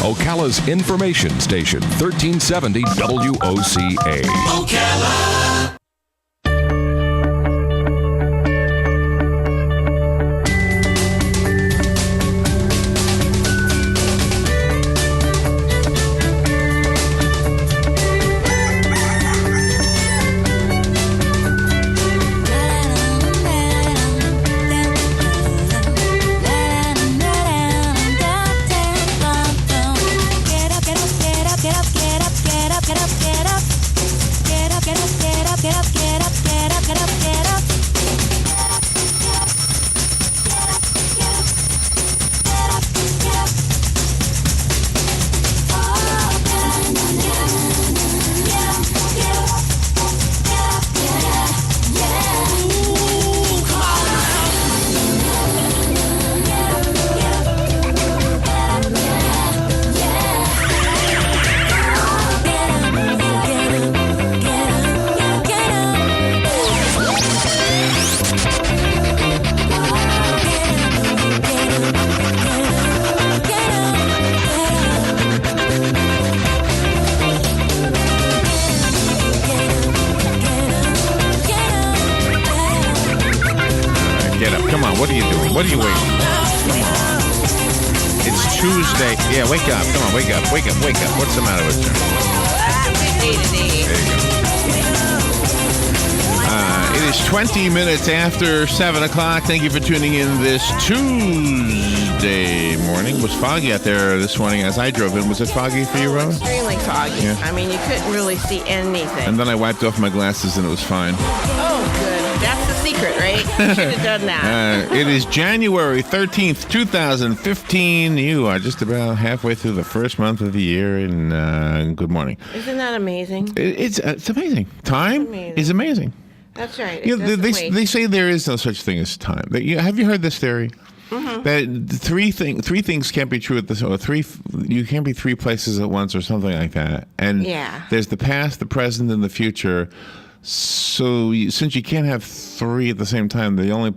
Ocala's information station, 1370 WOCA. Ocala. What are you doing? What are you waiting for? Come on. It's Tuesday. Yeah, wake up. Come on, wake up. Wake up. Wake up. What's the matter with you? There you go. It is 20 minutes after 7 o'clock. Thank you for tuning in this Tuesday morning. It was foggy out there this morning as I drove in. Was it foggy for you, Rose? Extremely foggy. Yeah. I mean, you couldn't really see anything. And then I wiped off my glasses and it was fine. Oh, good. That's the secret, right? You should have done that. It is January 13th, 2015. You are just about halfway through the first month of the year, and good morning. Isn't that amazing? It's amazing. Time is amazing. That's right. You know, they say there is no such thing as time. Have you heard this theory? Mm-hmm. That three things can't be true at the or you can't be three places at once or something like that. And there's the past, the present, and the future. So since you can't have three at the same time, the only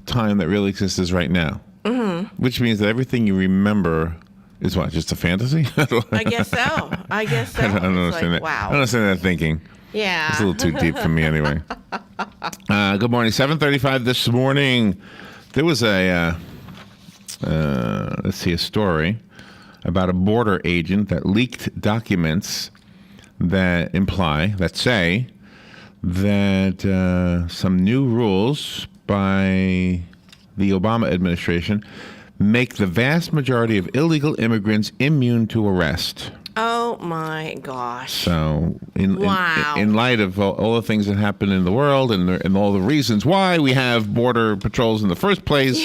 time that really exists is right now. Mm-hmm. Which means that everything you remember is what? Just a fantasy? I guess so. I don't understand that. Wow. I don't understand that thinking. Yeah. It's a little too deep for me anyway. Good morning. 7:35 this morning. There was a story about a border agent that leaked documents that say that some new rules by the Obama administration make the vast majority of illegal immigrants immune to arrest. Oh, my gosh. So, in light of all the things that happen in the world and all the reasons why we have border patrols in the first place,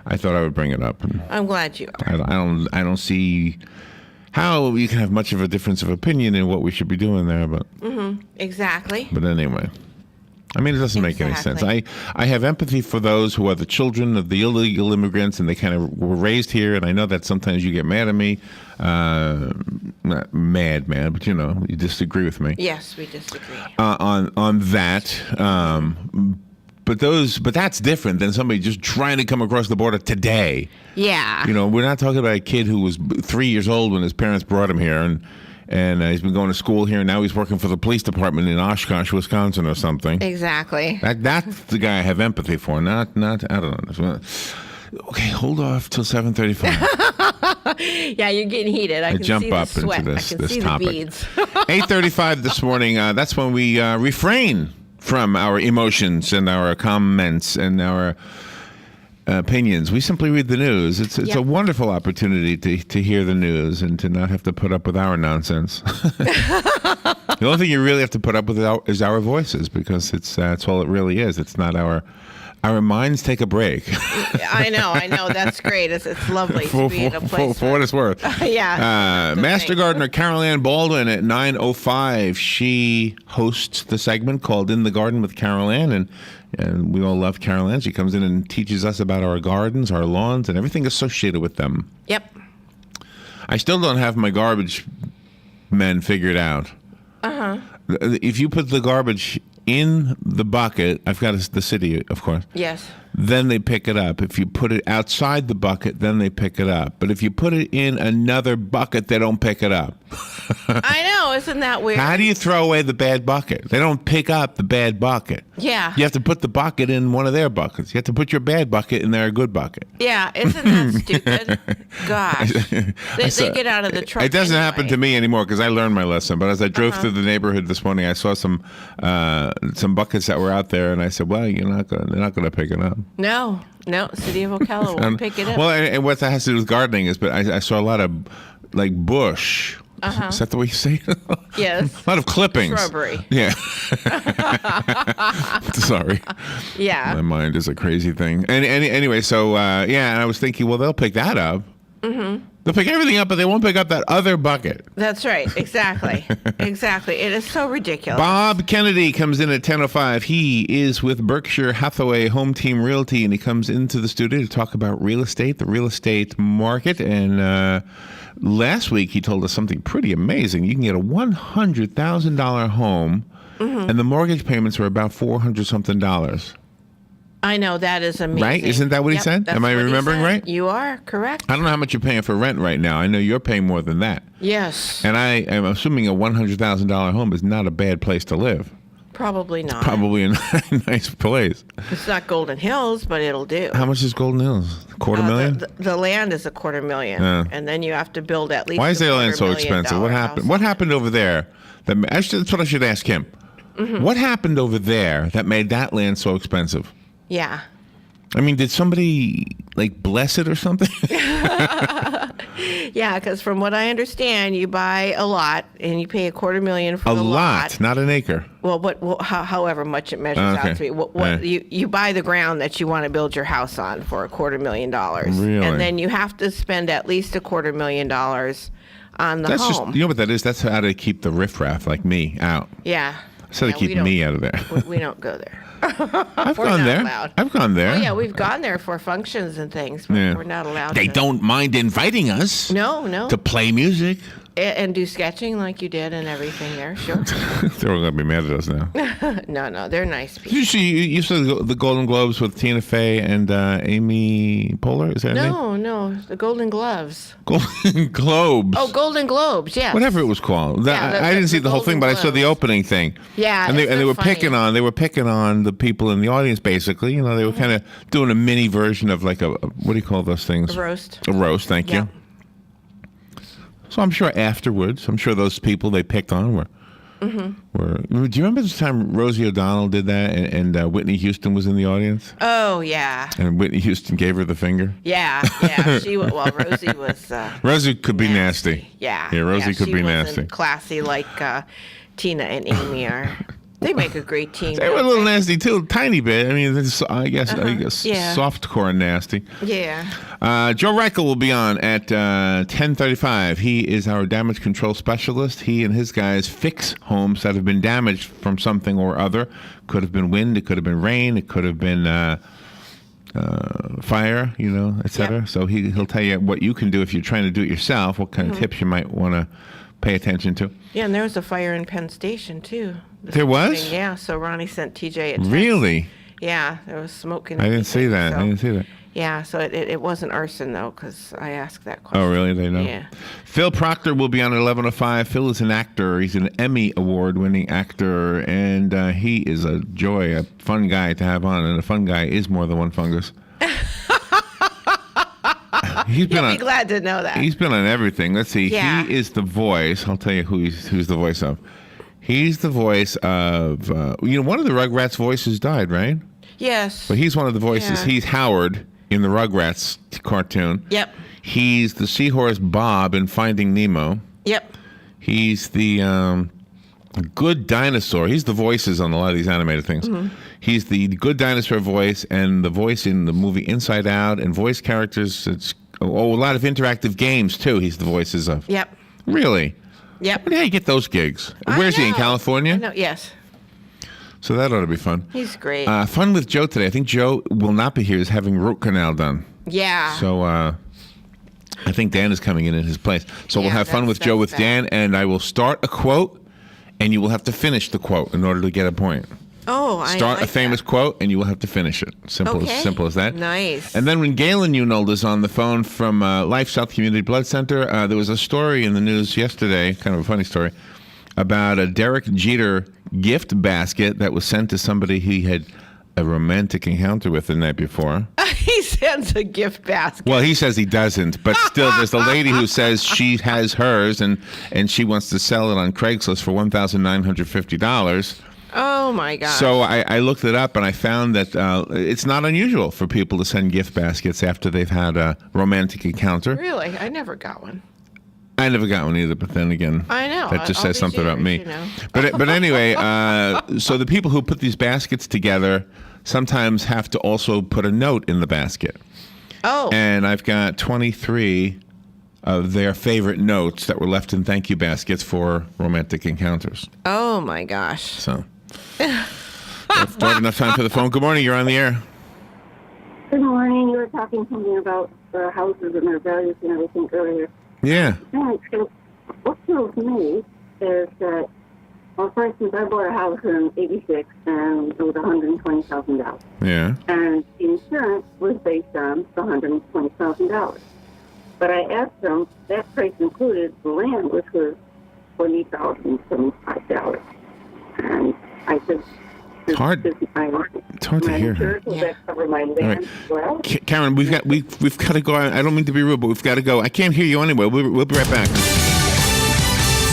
I thought I would bring it up. I'm glad you are. I don't see how you can have much of a difference of opinion in what we should be doing there, but exactly. But anyway, I mean, it doesn't make any sense. I have empathy for those who are the children of the illegal immigrants, and they kind of were raised here. And I know that sometimes you get mad at me, not mad, but you disagree with me. Yes, we disagree on that. But that's different than somebody just trying to come across the border today. Yeah. We're not talking about a kid who was 3 years old when his parents brought him here, and he's been going to school here, and now he's working for the police department in Oshkosh, Wisconsin, or something. Exactly. That's the guy I have empathy for. Not I don't know. Okay, hold off till 7:35. Yeah, you're getting heated. I can jump see up the sweat. into this I can see topic. The beads. 8:35 this morning. That's when we refrain from our emotions and our comments and our opinions. We simply read the news. It's a wonderful opportunity to hear the news and to not have to put up with our nonsense. The only thing you really have to put up with is our voices, because that's all it really is. It's not our minds take a break. I know. That's great. It's lovely to be in a place. For what it's worth. Yeah. Master Gardener Carol Ann Baldwin at 9:05. She hosts the segment called In the Garden with Carol Ann, and we all love Carol Ann. She comes in and teaches us about our gardens, our lawns, and everything associated with them. Yep. I still don't have my garbage men figured out. Uh-huh. If you put the garbage in the bucket, I've got the city, of course. Yes. then they pick it up. If you put it outside the bucket, then they pick it up. But if you put it in another bucket, they don't pick it up. I know, isn't that weird? How do you throw away the bad bucket? They don't pick up the bad bucket. Yeah. You have to put the bucket in one of their buckets. You have to put your bad bucket in their good bucket. Yeah, isn't that stupid? Gosh. They get out of the truck. It doesn't happen to me anymore because I learned my lesson. But as I drove through the neighborhood this morning, I saw some buckets that were out there, and I said, well, they're not going to pick it up. No, City of Ocala won't pick it up. Well, and what that has to do with gardening is, but I saw a lot of, like, bush. Is that the way you say it? Yes. A lot of clippings. Shrubbery. Yeah. Sorry. Yeah. My mind is a crazy thing. And anyway, so, and I was thinking, well, they'll pick that up. Mm-hmm. They'll pick everything up, but they won't pick up that other bucket. That's right. Exactly. Exactly. It is so ridiculous. Bob Kennedy comes in at 10:05. He is with Berkshire Hathaway Home Team Realty, and he comes into the studio to talk about real estate, the real estate market. And last week he told us something pretty amazing. You can get a $100,000 home, and the mortgage payments are about $400-something. I know, that is amazing. Right? Isn't that what he said? Am I remembering right? You are correct. I don't know how much you're paying for rent right now. I know you're paying more than that. Yes. And I am assuming a $100,000 home is not a bad place to live. Probably not. Probably a nice place. It's not Golden Hills, but it'll do. How much is Golden Hills? $250,000? The land is $250,000, and then you have to build at least. Why is their land so expensive? What happened? House. What happened over there? That's what I should ask him. Mm-hmm. What happened over there that made that land so expensive? Yeah. I mean, did somebody bless it or something? Yeah, because from what I understand, you buy a lot and you pay $250,000 for the lot. A lot, not an acre. Well, however much it measures out to be. You buy the ground that you want to build your house on for $250,000. Really? And then you have to spend at least $250,000 on the home. You know what that is? That's how to keep the riffraff like me out. Yeah. So to keep me out of there. We don't go there. I've gone there. Allowed. I've gone there. Oh, yeah, we've gone there for functions and things, but we're not allowed They don't mind inviting us. No. To play music. And do sketching like you did and everything there, sure. They're all going to be mad at us now. No, they're nice people. You saw the Golden Globes with Tina Fey and Amy Poehler? Is that her name? No, the Golden Gloves. Golden Globes. Oh, Golden Globes, yes. Whatever it was called. I didn't see the whole thing, but I saw the opening thing. Yeah, and they were picking on the people in the audience, basically. You know, they were kind of doing a mini version of like what do you call those things? A roast. A roast, thank you. So I'm sure afterwards, those people they picked on were. Do you remember this time Rosie O'Donnell did that and Whitney Houston was in the audience? Oh, yeah. And Whitney Houston gave her the finger? Yeah. Rosie was... Rosie could be nasty. Yeah. Rosie could be nasty. She wasn't classy like Tina and Amy are. They make a great team. They were a little nasty too, a tiny bit. I mean, I guess softcore nasty. Yeah. Joe Reichel will be on at 10:35. He is our damage control specialist. He and his guys fix homes that have been damaged from something or other. Could have been wind, it could have been rain, it could have been fire, etc. Yep. So he'll tell you what you can do if you're trying to do it yourself. What kind of tips you might want to pay attention to. Yeah, and there was a fire in Penn Station too. There was? Yeah, so Ronnie sent TJ a text. Really? Yeah, there was smoke in I didn't see that. Yeah, so it wasn't arson, though, because I asked that question. Oh, really? They know? Yeah. Phil Proctor will be on at 11:05. Phil is an actor. He's an Emmy Award-winning actor, and he is a joy, a fun guy to have on, and a fun guy is more than one fungus. You'll be glad to know that. He's been on everything. Let's see. Yeah. He is the voice. I'll tell you who's the voice of. He's the voice of, one of the Rugrats voices died, right? Yes. But he's one of the voices. Yeah. He's Howard in the Rugrats cartoon. Yep. He's the seahorse Bob in Finding Nemo. Yep. He's the good dinosaur. He's the voices on a lot of these animated things. Mm-hmm. He's the good dinosaur voice and the voice in the movie Inside Out and voice characters. A lot of interactive games, too, he's the voices of. Yep. Really? Yep. How do you get those gigs? Where's he, in California? No, yes. So that ought to be fun. He's great. Fun with Joe today. I think Joe will not be here. He's having root canal done. Yeah. So I think Dan is coming in his place. So we'll have fun with Joe with Dan, and I will start a quote, and you will have to finish the quote in order to get a point. Start a famous quote, and you will have to finish it. Simple as that. Nice. And then when Galen Unold is on the phone from LifeSouth Community Blood Center, there was a story in the news yesterday, kind of a funny story, about a Derek Jeter gift basket that was sent to somebody he had a romantic encounter with the night before. He sends a gift basket. Well, he says he doesn't, but still, there's a lady who says she has hers, and she wants to sell it on Craigslist for $1,950. Oh, my God. So I looked it up, and I found that it's not unusual for people to send gift baskets after they've had a romantic encounter. Really? I never got one. I never got one either, but then again, I know. that just says something about me. You know. But anyway, so the people who put these baskets together sometimes have to also put a note in the basket. Oh. And I've got 23 of their favorite notes that were left in thank you baskets for romantic encounters. Oh, my gosh. So, don't have enough time for the phone. Good morning. You're on the air. Good morning. You were talking something about houses and their values and everything earlier. Yeah. So what kills me is that, well, for instance, I bought a house in '86 and it was $120,000. Yeah. And the insurance was based on the $120,000. But I asked them, that price included the land, which was $20,075. And I said, It's hard to hear. Will that cover my land as well? Karen, we've got to go. I don't mean to be rude, but we've got to go. I can't hear you anyway. We'll be right back.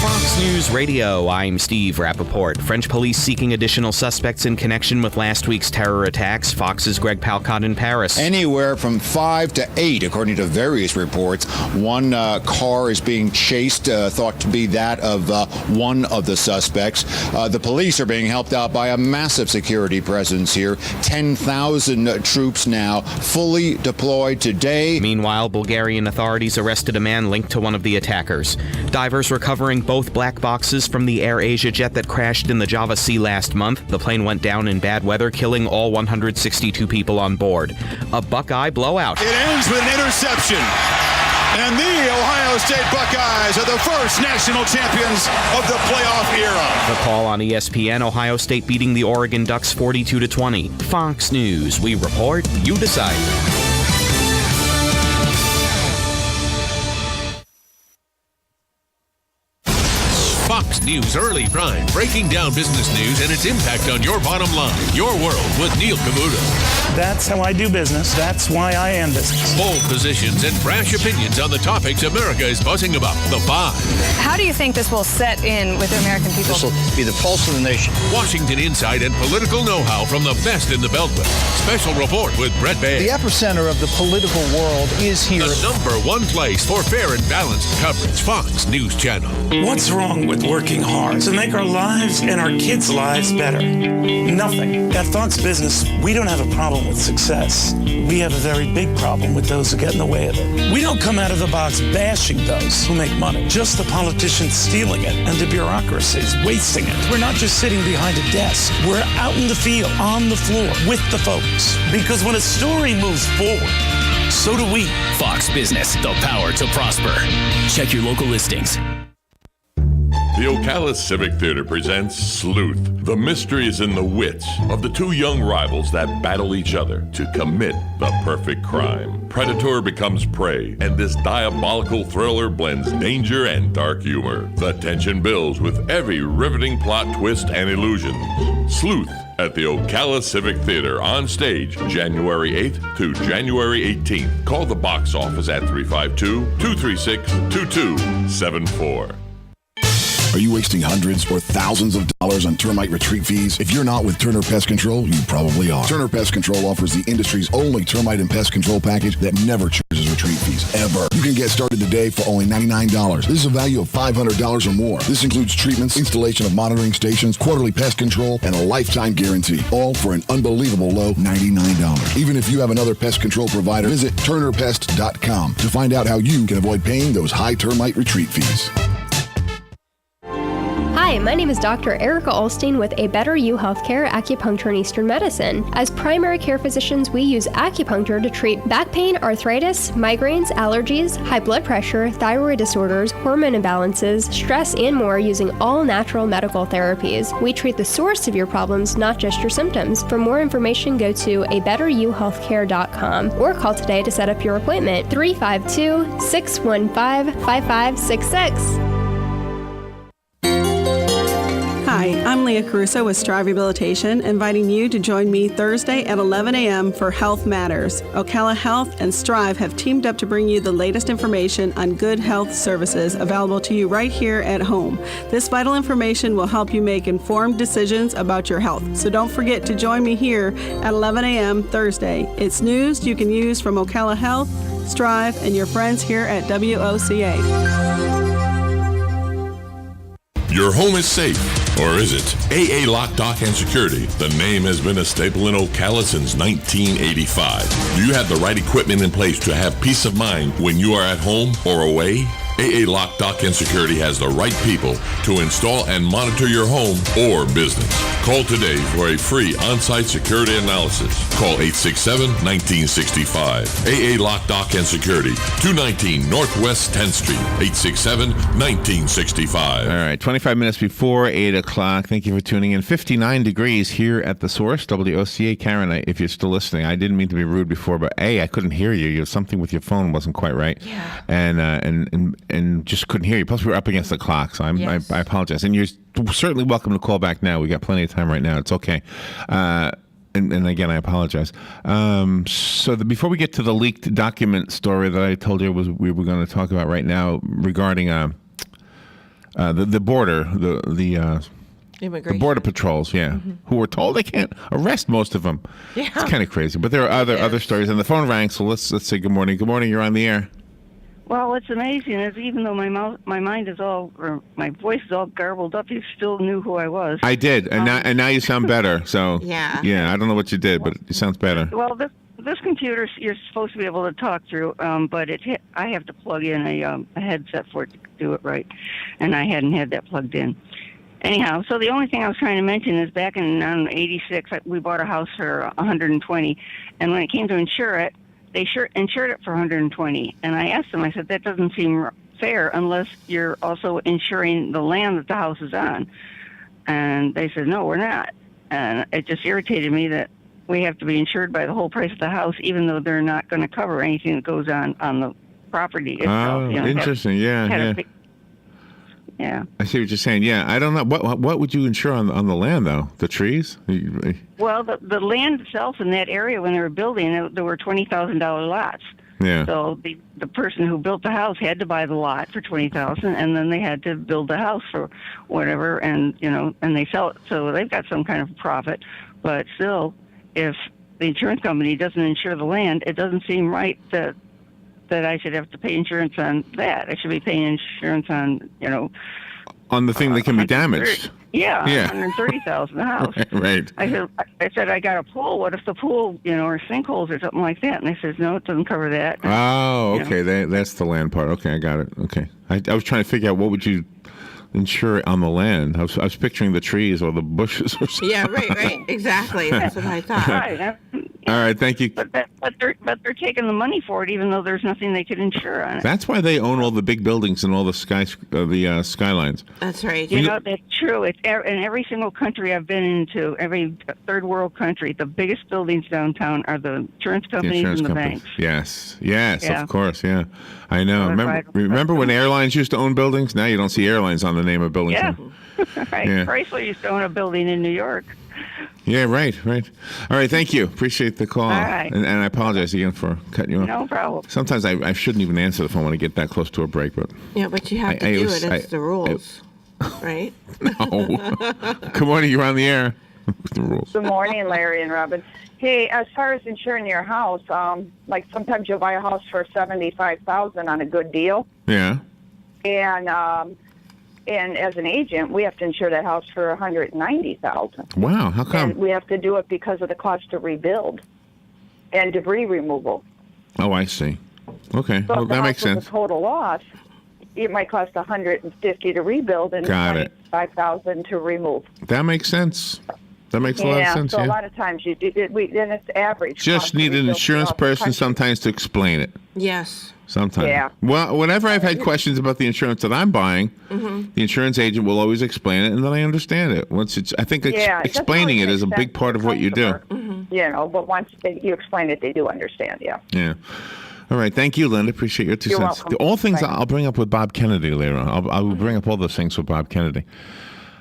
Fox News Radio, I'm Steve Rappaport. French police seeking additional suspects in connection with last week's terror attacks. Fox's Greg Palcott in Paris. Anywhere from 5 to 8, according to various reports. One car is being chased, thought to be that of one of the suspects. The police are being helped out by a massive security presence here. 10,000 troops now fully deployed today. Meanwhile, Bulgarian authorities arrested a man linked to one of the attackers. Divers recovering both black boxes from the AirAsia jet that crashed in the Java Sea last month. The plane went down in bad weather, killing all 162 people on board. A Buckeye blowout. It ends with an interception. And the Ohio State Buckeyes are the first national champions of the playoff era. The call on ESPN, Ohio State beating the Oregon Ducks 42-20. Fox News, we report, you decide. Fox News Early Prime, breaking down business news and its impact on your bottom line. Your World with Neil Cavuto. That's how I do business. That's why I am business. Bold positions and brash opinions on the topics America is buzzing about. The Five. How do you think this will set in with the American people? This will be the pulse of the nation. Washington insight and political know-how from the best in the Beltway. Special report with Brett Baer. The epicenter of the political world is here. The number one place for fair and balanced coverage. Fox News Channel. What's wrong with working hard to make our lives and our kids' lives better? Nothing. At Fox Business, we don't have a problem with success. We have a very big problem with those who get in the way of it. We don't come out of the box bashing those who make money, just the politicians stealing it and the bureaucracies wasting it. We're not just sitting behind a desk. We're out in the field, on the floor, with the folks. Because when a story moves forward, so do we. Fox Business, the power to prosper. Check your local listings. The Ocala Civic Theater presents Sleuth. The mystery is in the wits of the two young rivals that battle each other to commit the perfect crime. Predator becomes prey, and this diabolical thriller blends danger and dark humor. The tension builds with every riveting plot twist and illusion. Sleuth at the Ocala Civic Theater on stage January 8th to January 18th. Call the box office at 352-236-2274. Are you wasting hundreds or thousands of dollars on termite retreat fees? If you're not with Turner Pest Control, you probably are. Turner Pest Control offers the industry's only termite and pest control package that never charges retreat fees, ever. You can get started today for only $99. This is a value of $500 or more. This includes treatments, installation of monitoring stations, quarterly pest control, and a lifetime guarantee, all for an unbelievable low $99. Even if you have another pest control provider, visit turnerpest.com to find out how you can avoid paying those high termite retreat fees. Hi, my name is Dr. Erica Olstein with A Better You Healthcare Acupuncture and Eastern Medicine. As primary care physicians, we use acupuncture to treat back pain, arthritis, migraines, allergies, high blood pressure, thyroid disorders, hormone imbalances, stress, and more using all natural medical therapies. We treat the source of your problems, not just your symptoms. For more information, go to abetteryouhealthcare.com or call today to set up your appointment. 352-615-5566. Hi, I'm Leah Caruso with Strive Rehabilitation, inviting you to join me Thursday at 11 a.m. for Health Matters. Ocala Health and Strive have teamed up to bring you the latest information on good health services available to you right here at home. This vital information will help you make informed decisions about your health. So don't forget to join me here at 11 a.m. Thursday. It's news you can use from Ocala Health, Strive, and your friends here at WOCA. Your home is safe, or is it? AA Lock, Dock, and Security. The name has been a staple in Ocala since 1985. Do you have the right equipment in place to have peace of mind when you are at home or away? AA Lock, Dock, and Security has the right people to install and monitor your home or business. Call today for a free on-site security analysis. Call 867-1965. AA Lock, Dock, and Security, 219 Northwest 10th Street, 867-1965. All right, 25 minutes before 8 o'clock. Thank you for tuning in. 59 degrees here at the Source, WOCA. Karen, if you're still listening, I didn't mean to be rude before, but I couldn't hear you. Something with your phone wasn't quite right. Yeah. And just couldn't hear you. Plus, we were up against the clock, so I apologize. And you're certainly welcome to call back now. We got plenty of time right now. It's okay. And again, I apologize. Before we get to the leaked document story that I told you we were going to talk about right now regarding the border, the border patrols, who were told they can't arrest most of them. Yeah. It's kind of crazy. But there are other stories. And the phone rang, so let's say good morning. Good morning. You're on the air. Well, what's amazing is even though my mind is all, or my voice is all garbled up, you still knew who I was. I did, and now you sound better. So yeah, I don't know what you did, but it sounds better. Well, this computer you're supposed to be able to talk through, but I have to plug in a headset for it to do it right, and I hadn't had that plugged in. Anyhow, so the only thing I was trying to mention is back in '86, we bought a house for $120, and when it came to insure it, they insured it for $120, and I asked them. I said, "That doesn't seem fair unless you're also insuring the land that the house is on." And they said, "No, we're not." And it just irritated me that we have to be insured by the whole price of the house, even though they're not going to cover anything that goes on the property itself. Oh, interesting. Yeah. Yeah. I see what you're saying. Yeah, I don't know. What would you insure on the land, though? The trees? Well, the land itself in that area, when they were building, there were $20,000 lots. Yeah. So the person who built the house had to buy the lot for $20,000, and then they had to build the house for whatever, and they sell it. So they've got some kind of profit. But still, if the insurance company doesn't insure the land, it doesn't seem right that I should have to pay insurance on that. I should be paying insurance on, on the thing that can be damaged. Yeah. $130,000 a house. Right. I said, I got a pool. What if the pool, or sinkholes or something like that? And they said, no, it doesn't cover that. Oh, okay. That's the land part. Okay, I got it. Okay. I was trying to figure out what would you insure on the land. I was picturing the trees or the bushes or something. Yeah, right. Exactly. That's what I thought. Right. All right, thank you. But they're taking the money for it, even though there's nothing they could insure on it. That's why they own all the big buildings and all the skylines. That's right. That's true. It's in every single country I've been into, every third world country. The biggest buildings downtown are the insurance companies and the banks. Yes, of course. Yeah, I know. Remember when airlines used to own buildings? Now you don't see airlines on the name of buildings. Yeah, right. Yeah. Chrysler used to own a building in New York. Yeah, right. All right, thank you. Appreciate the call. All right. And I apologize again for cutting you off. No problem. Sometimes I shouldn't even answer the phone when I get that close to a break, but... Yeah, but you have to do it. It's the rules, right? No. Good morning. You're on the air. The rules. Good morning, Larry and Robin. Hey, as far as insuring your house, like sometimes you'll buy a house for $75,000 on a good deal. Yeah. And as an agent, we have to insure that house for $190,000. Wow, how come? And we have to do it because of the cost to rebuild and debris removal. Oh, I see. Okay, So well, that makes sense. A total loss. it might cost $150 to rebuild and $5,000 to remove. That makes sense. That makes a lot of sense. So a lot of times then it's average. Just need an insurance person sometimes to explain it. Yes. Sometimes. Yeah. Well, whenever I've had questions about the insurance that I'm buying, the insurance agent will always explain it, and then I understand it. I think explaining it is a big part of what you do. But once you explain it, they do understand. Yeah. Yeah. All right. Thank you, Linda. Appreciate your 2 You're cents. welcome. All things Bye. I'll bring up with Bob Kennedy later on. I will bring up all those things with Bob Kennedy.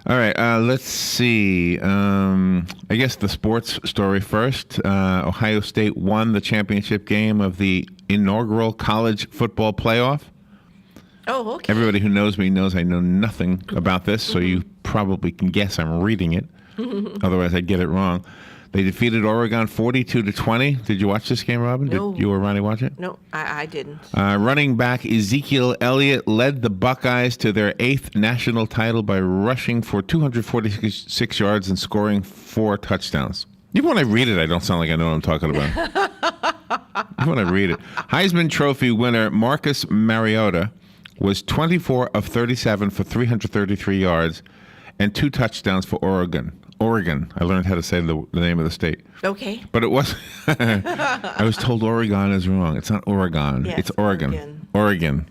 All right. Let's see. I guess the sports story first. Ohio State won the championship game of the inaugural college football playoff. Oh, okay. Everybody who knows me knows I know nothing about this, so you probably can guess I'm reading it. Otherwise, I'd get it wrong. They defeated Oregon 42-20. Did you watch this game, Robin? No. Did you or Ronnie watch it? No, I didn't. Running back Ezekiel Elliott led the Buckeyes to their 8th national title by rushing for 246 yards and scoring 4 touchdowns. Even when I read it, I don't sound like I know what I'm talking about. Even when I read it. Heisman Trophy winner Marcus Mariota was 24 of 37 for 333 yards and 2 touchdowns for Oregon. I learned how to say the name of the state. Okay. But it was. I was told Oregon is wrong. It's not Oregon. Yeah, it's Oregon. Oregon.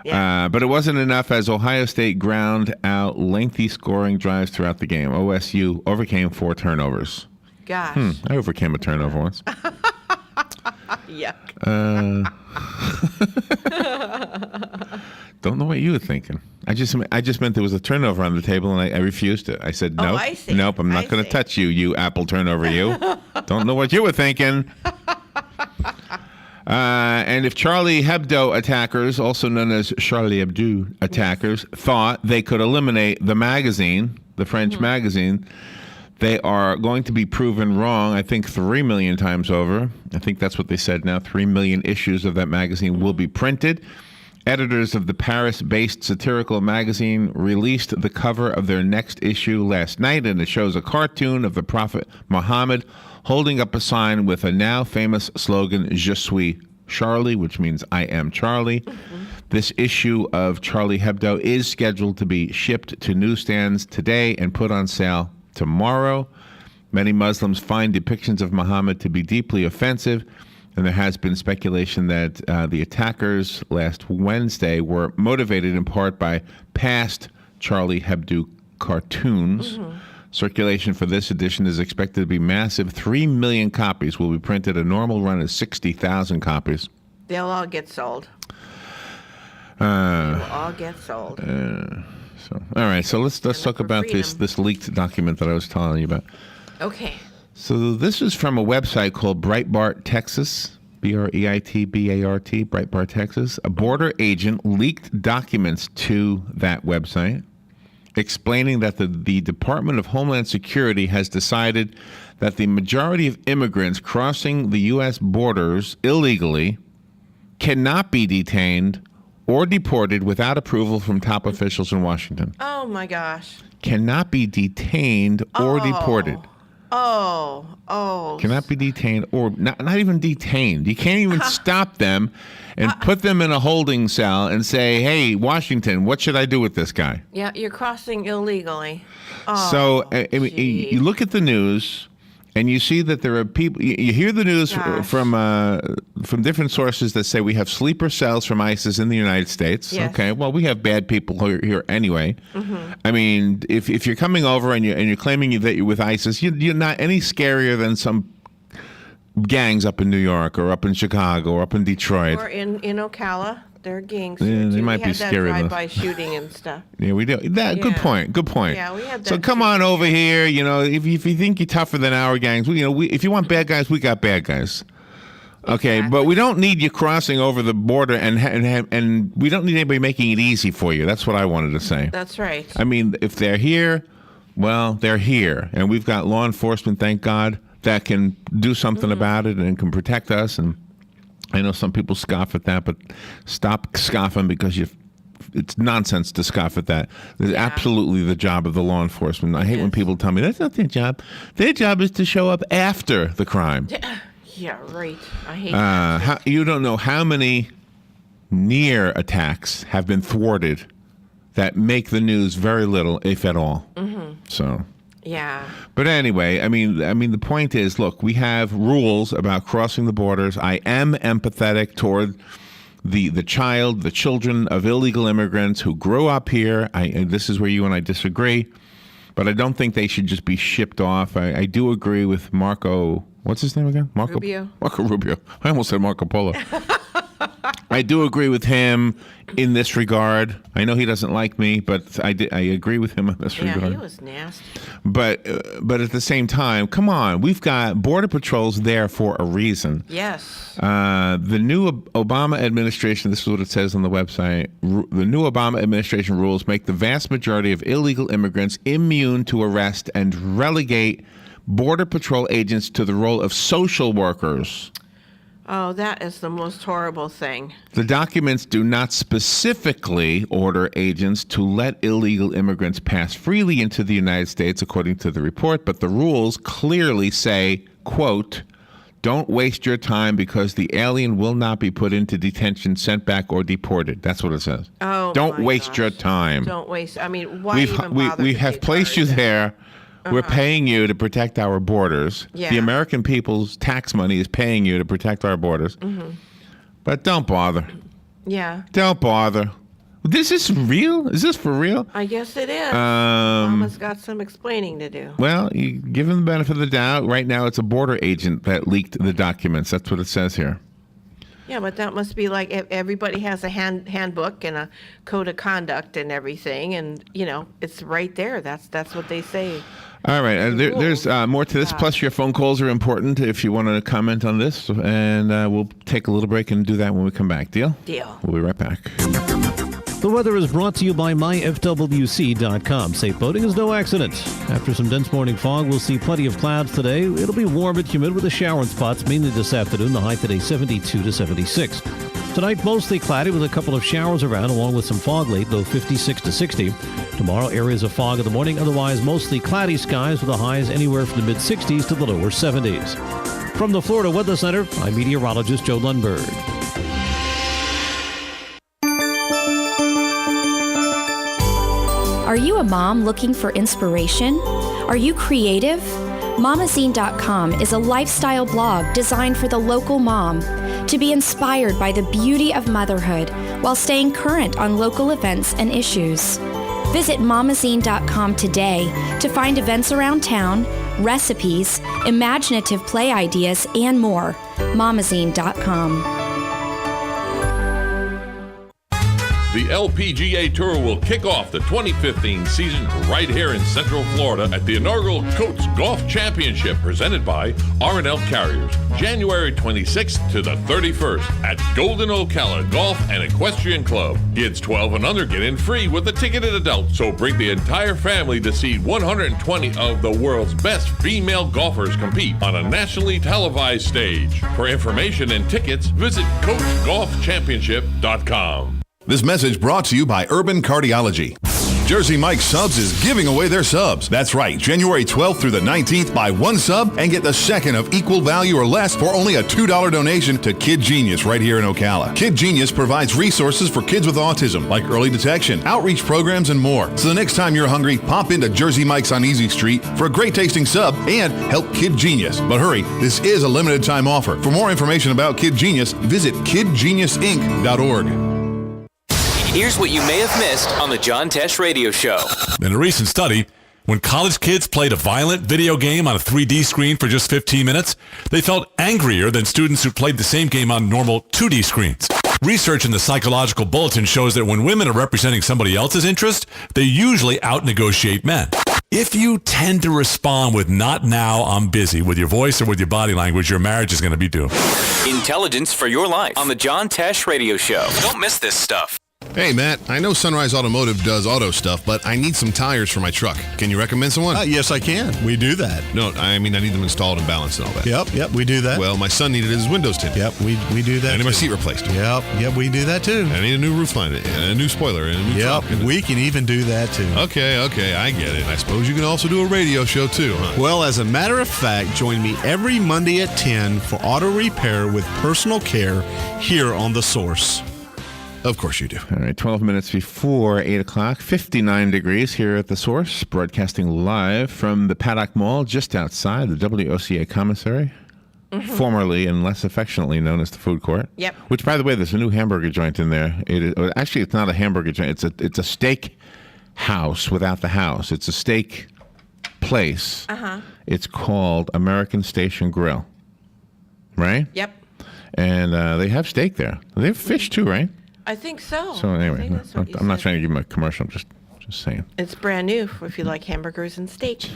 Yeah. But it wasn't enough as Ohio State ground out lengthy scoring drives throughout the game. OSU overcame 4 turnovers. Gosh. I overcame a turnover once. Yuck. Don't know what you were thinking. I just meant there was a turnover on the table, and I refused it. I said, nope, I see. nope, I'm not going to touch you, you apple turnover, you. Don't know what you were thinking. And if Charlie Hebdo attackers, also known as Charlie Hebdo attackers, thought they could eliminate the magazine, the French magazine, they are going to be proven wrong, I think 3 million times over. I think that's what they said now. 3 million issues of that magazine will be printed. Editors of the Paris-based satirical magazine released the cover of their next issue last night, and it shows a cartoon of the Prophet Muhammad holding up a sign with a now famous slogan, Je suis Charlie, which means I am Charlie. This issue of Charlie Hebdo is scheduled to be shipped to newsstands today and put on sale tomorrow. Many Muslims find depictions of Muhammad to be deeply offensive, and there has been speculation that the attackers last Wednesday were motivated in part by past Charlie Hebdo cartoons. Circulation for this edition is expected to be massive. 3 million copies will be printed. A normal run is 60,000 copies. They'll all get sold. They will all get sold. All right, so let's talk about this leaked document that I was telling you about. Okay. So this is from a website called Breitbart, Texas, Breitbart, Breitbart, Texas. A border agent leaked documents to that website explaining that the Department of Homeland Security has decided that the majority of immigrants crossing the U.S. borders illegally cannot be detained or deported without approval from top officials in Washington. Oh, my gosh. Cannot be detained or deported. Oh. Cannot be detained or not even detained. You can't even stop them and put them in a holding cell and say, hey, Washington, what should I do with this guy? Yeah, you're crossing illegally. So, I mean, you look at the news and you see that there are people, you hear the news from different sources that say we have sleeper cells from ISIS in the United States. Yes. Okay, well, we have bad people here anyway. I mean, if you're coming over and you're claiming that you're with ISIS, you're not any scarier than some gangs up in New York or up in Chicago or up in Detroit. Or in Ocala. There are gangs. Yeah, they might be scary. We had that drive-by shooting and stuff. Yeah, we do. Good point. Yeah, we had that. So come on over here. You know, if you think you're tougher than our gangs, if you want bad guys, we got bad guys. Okay, but we don't need you crossing over the border, and we don't need anybody making it easy for you. That's what I wanted to say. That's right. I mean, if they're here, well, they're here, and we've got law enforcement, thank God, that can do something about it and can protect us. And I know some people scoff at that, but stop scoffing because it's nonsense to scoff at that. It's absolutely the job of the law enforcement. I hate when people tell me that's not their job. Their job is to show up after the crime. Yeah, right. I hate that. You don't know how many near attacks have been thwarted that make the news very little, if at all. Mm-hmm. So. Yeah. But anyway, I mean, the point is, look, we have rules about crossing the borders. I am empathetic toward the children of illegal immigrants who grew up here. This is where you and I disagree, but I don't think they should just be shipped off. I do agree with Marco. What's his name again? Marco Rubio. I almost said Marco Polo. I do agree with him in this regard. I know he doesn't like me, but I agree with him in this regard. Yeah, he was nasty. But at the same time, come on, we've got Border Patrols there for a reason. Yes. The new Obama administration, this is what it says on the website, the new Obama administration rules make the vast majority of illegal immigrants immune to arrest and relegate Border Patrol agents to the role of social workers. Oh, that is the most horrible thing. The documents do not specifically order agents to let illegal immigrants pass freely into the United States, according to the report, but the rules clearly say, quote, don't waste your time because the alien will not be put into detention, sent back, or deported. That's what it says. Oh, don't waste your time. Don't waste. I mean, why even bother? We have placed you there. We're paying you to protect our borders. Yeah. The American people's tax money is paying you to protect our borders. Mm-hmm. But don't bother. Yeah. Don't bother. This is real? Is this for real? I guess it is. Mama's got some explaining to do. Well, you give him the benefit of the doubt. Right now, it's a border agent that leaked the documents. That's what it says here. Yeah, but that must be like everybody has a handbook and a code of conduct and everything, and it's right there. That's what they say. All right, there's more to this. Plus, your phone calls are important if you want to comment on this, and we'll take a little break and do that when we come back. Deal? Deal. We'll be right back. The weather is brought to you by myfwc.com. Safe boating is no accident. After some dense morning fog, we'll see plenty of clouds today. It'll be warm but humid with a shower in spots, mainly this afternoon. The high today 72 to 76. Tonight, mostly cloudy with a couple of showers around, along with some fog late, low 56 to 60. Tomorrow, areas of fog in the morning, otherwise mostly cloudy skies with the highs anywhere from the mid-60s to the lower 70s. From the Florida Weather Center, I'm meteorologist Joe Lundberg. Are you a mom looking for inspiration? Are you creative? Mamazine.com is a lifestyle blog designed for the local mom to be inspired by the beauty of motherhood while staying current on local events and issues. Visit Mamazine.com today to find events around town, recipes, imaginative play ideas, and more. Mamazine.com. The LPGA Tour will kick off the 2015 season right here in Central Florida at the inaugural Coates Golf Championship presented by R&L Carriers, January 26th to the 31st at Golden Ocala Golf and Equestrian Club. Kids 12 and under get in free with a ticketed adult, so bring the entire family to see 120 of the world's best female golfers compete on a nationally televised stage. For information and tickets, visit CoatesGolfChampionship.com. This message brought to you by Urban Cardiology. Jersey Mike's Subs is giving away their subs. That's right, January 12th through the 19th, buy one sub and get the second of equal value or less for only a $2 donation to Kid Genius right here in Ocala. Kid Genius provides resources for kids with autism, like early detection, outreach programs, and more. So the next time you're hungry, pop into Jersey Mike's on Easy Street for a great tasting sub and help Kid Genius. But hurry, this is a limited time offer. For more information about Kid Genius, visit kidgeniusinc.org. Here's what you may have missed on the John Tesh Radio Show. In a recent study, when college kids played a violent video game on a 3D screen for just 15 minutes, they felt angrier than students who played the same game on normal 2D screens. Research in the Psychological Bulletin shows that when women are representing somebody else's interest, they usually out-negotiate men. If you tend to respond with "not now, I'm busy" with your voice or with your body language, your marriage is going to be doomed. Intelligence for your life on the John Tesh Radio Show. Don't miss this stuff. Hey, Matt, I know Sunrise Automotive does auto stuff, but I need some tires for my truck. Can you recommend someone? Yes, I can. We do that. No, I mean I need them installed and balanced and all that. Yep, we do that. Well, my son needed his windows tinted. Yep, we do that. I need my seat replaced. Yep, we do that too. I need a new roof line, and a new spoiler, and a new truck. We can even do that too. Okay, I get it. I suppose you can also do a radio show too, huh? Well, as a matter of fact, join me every Monday at 10 for auto repair with personal care here on The Source. Of course you do. All right, 12 minutes before 8 o'clock, 59 degrees here at The Source, broadcasting live from the Paddock Mall just outside the WOCA Commissary, formerly and less affectionately known as the Food Court. Yep. Which, by the way, there's a new hamburger joint in there. Actually, it's not a hamburger joint. It's a steak house without the house. It's a steak place. It's called American Station Grill. Right? Yep. And they have steak there. They have fish too, right? I think so. So anyway, I'm not trying to give them a commercial. I'm just saying. It's brand new if you like hamburgers and steak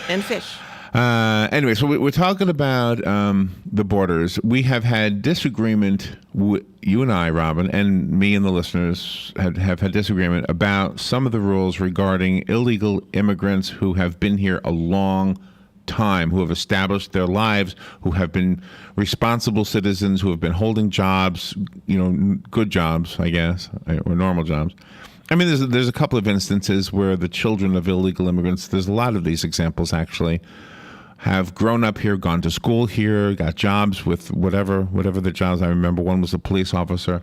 and fish. Anyway, so we're talking about the borders. We have had disagreement, you and I, Robin, and me and the listeners have had disagreement about some of the rules regarding illegal immigrants who have been here a long time, who have established their lives, who have been responsible citizens, who have been holding jobs, good jobs, I guess, or normal jobs. I mean, there's a couple of instances where the children of illegal immigrants, there's a lot of these examples actually, have grown up here, gone to school here, got jobs with whatever the jobs. I remember one was a police officer,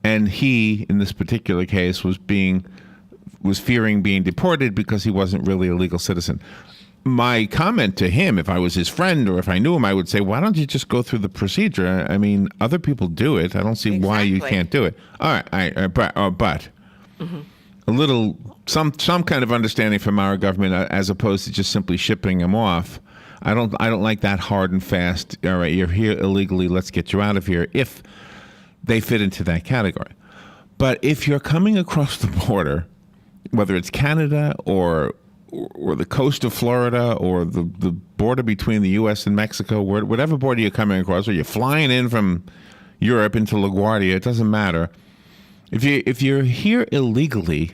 and he, in this particular case, was fearing being deported because he wasn't really a legal citizen. My comment to him, if I was his friend or if I knew him, I would say, why don't you just go through the procedure? I mean, other people do it. I don't see why you can't do it. All right, but a little, some kind of understanding from our government as opposed to just simply shipping them off. I don't like that hard and fast. All right, you're here illegally. Let's get you out of here if they fit into that category. But if you're coming across the border, whether it's Canada or the coast of Florida or the border between the U.S. and Mexico, whatever border you're coming across, or you're flying in from Europe into LaGuardia, it doesn't matter. If you're here illegally,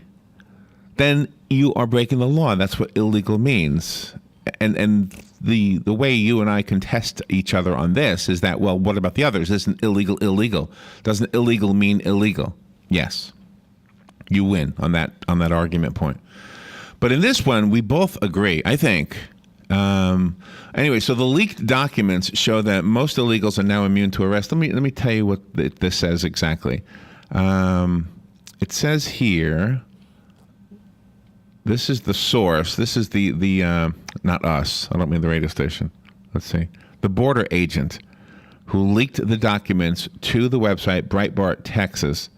then you are breaking the law. That's what illegal means. And the way you and I contest each other on this is that, well, what about the others? Isn't illegal illegal? Doesn't illegal mean illegal? Yes. You win on that argument point. But in this one, we both agree, I think. Anyway, so the leaked documents show that most illegals are now immune to arrest. Let me tell you what this says exactly. It says here, this is the source. This is the not us. I don't mean the radio station. Let's see. The border agent who leaked the documents to the website Breitbart, Texas,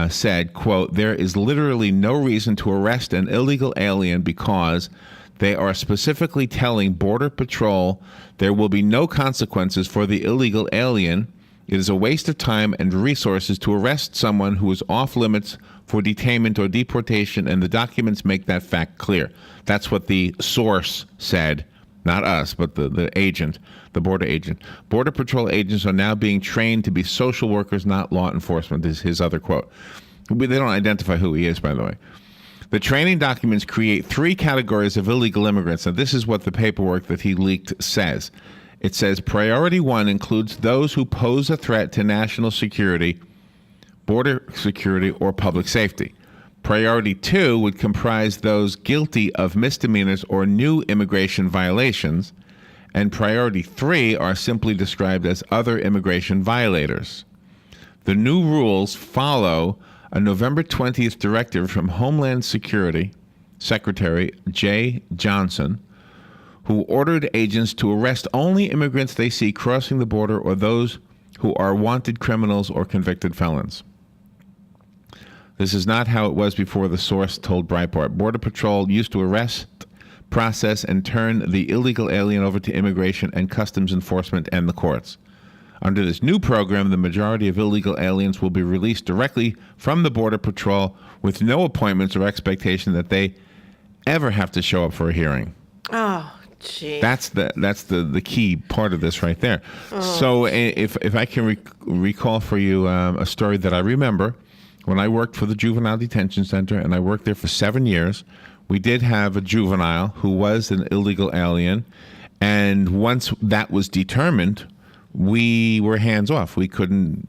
said, quote, there is literally no reason to arrest an illegal alien because they are specifically telling Border Patrol there will be no consequences for the illegal alien. It is a waste of time and resources to arrest someone who is off limits for detainment or deportation, and the documents make that fact clear. That's what the source said, not us, but the agent, the border agent. Border Patrol agents are now being trained to be social workers, not law enforcement, is his other quote. They don't identify who he is, by the way. The training documents create 3 categories of illegal immigrants, and this is what the paperwork that he leaked says. It says priority 1 includes those who pose a threat to national security, border security, or public safety. Priority 2 would comprise those guilty of misdemeanors or new immigration violations, and priority 3 are simply described as other immigration violators. The new rules follow a November 20th directive from Homeland Security Secretary Jay Johnson, who ordered agents to arrest only immigrants they see crossing the border or those who are wanted criminals or convicted felons. This is not how it was before, the source told Breitbart. Border Patrol used to arrest, process, and turn the illegal alien over to immigration and customs enforcement and the courts. Under this new program, the majority of illegal aliens will be released directly from the Border Patrol with no appointments or expectation that they ever have to show up for a hearing. Oh, gee. That's the key part of this right there. Oh. So if I can recall for you a story that I remember, when I worked for the Juvenile Detention Center, and I worked there for 7 years, we did have a juvenile who was an illegal alien, and once that was determined, we were hands off. We couldn't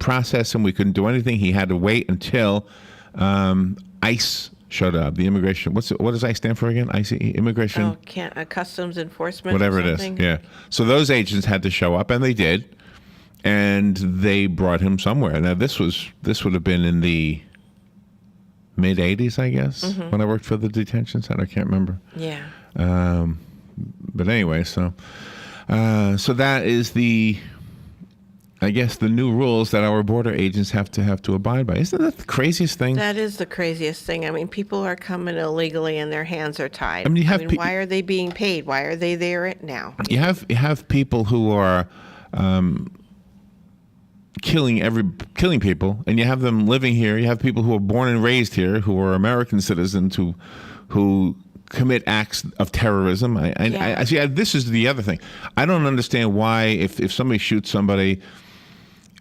process him. We couldn't do anything. He had to wait until ICE showed up. The immigration. What does ICE stand for again? ICE, immigration. Customs enforcement. Whatever or it is. something? Yeah. So those agents had to show up, and they did. and they brought him somewhere. Now this would have been in the mid 80s, I guess, when I worked for the detention center. I can't remember. Yeah. But anyway, so that is the new rules that our border agents have to abide by. Isn't that the craziest thing? That is the craziest thing. I mean, people are coming illegally and their hands are tied. I mean, why are they being paid? Why are they there now? You have people who are killing people, and you have them living here. You have people who are born and raised here, who are American citizens, who commit acts of terrorism. I see. This is the other thing. I don't understand why if somebody shoots somebody,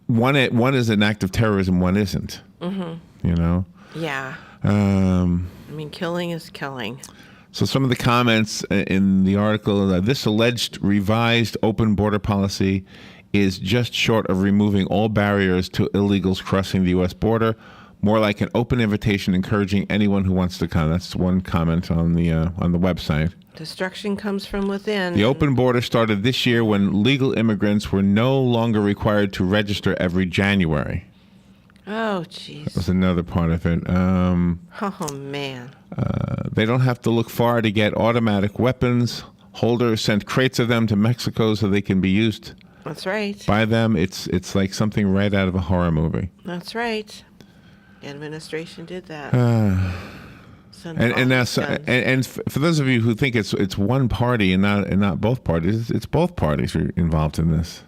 one is an act of terrorism, one isn't. Mm-hmm. You know. Yeah. I mean, killing is killing. So some of the comments in the article: this alleged revised open border policy is just short of removing all barriers to illegals crossing the U.S. border, more like an open invitation encouraging anyone who wants to come. That's one comment on the website. Destruction comes from within. The open border started this year when legal immigrants were no longer required to register every January. Oh, jeez. That was another part of it. Oh, man. They don't have to look far to get automatic weapons. Holders sent crates of them to Mexico so they can be used. That's right. By them, it's like something right out of a horror movie. That's right. The administration did that. And for those of you who think it's one party and not both parties, it's both parties are involved in this.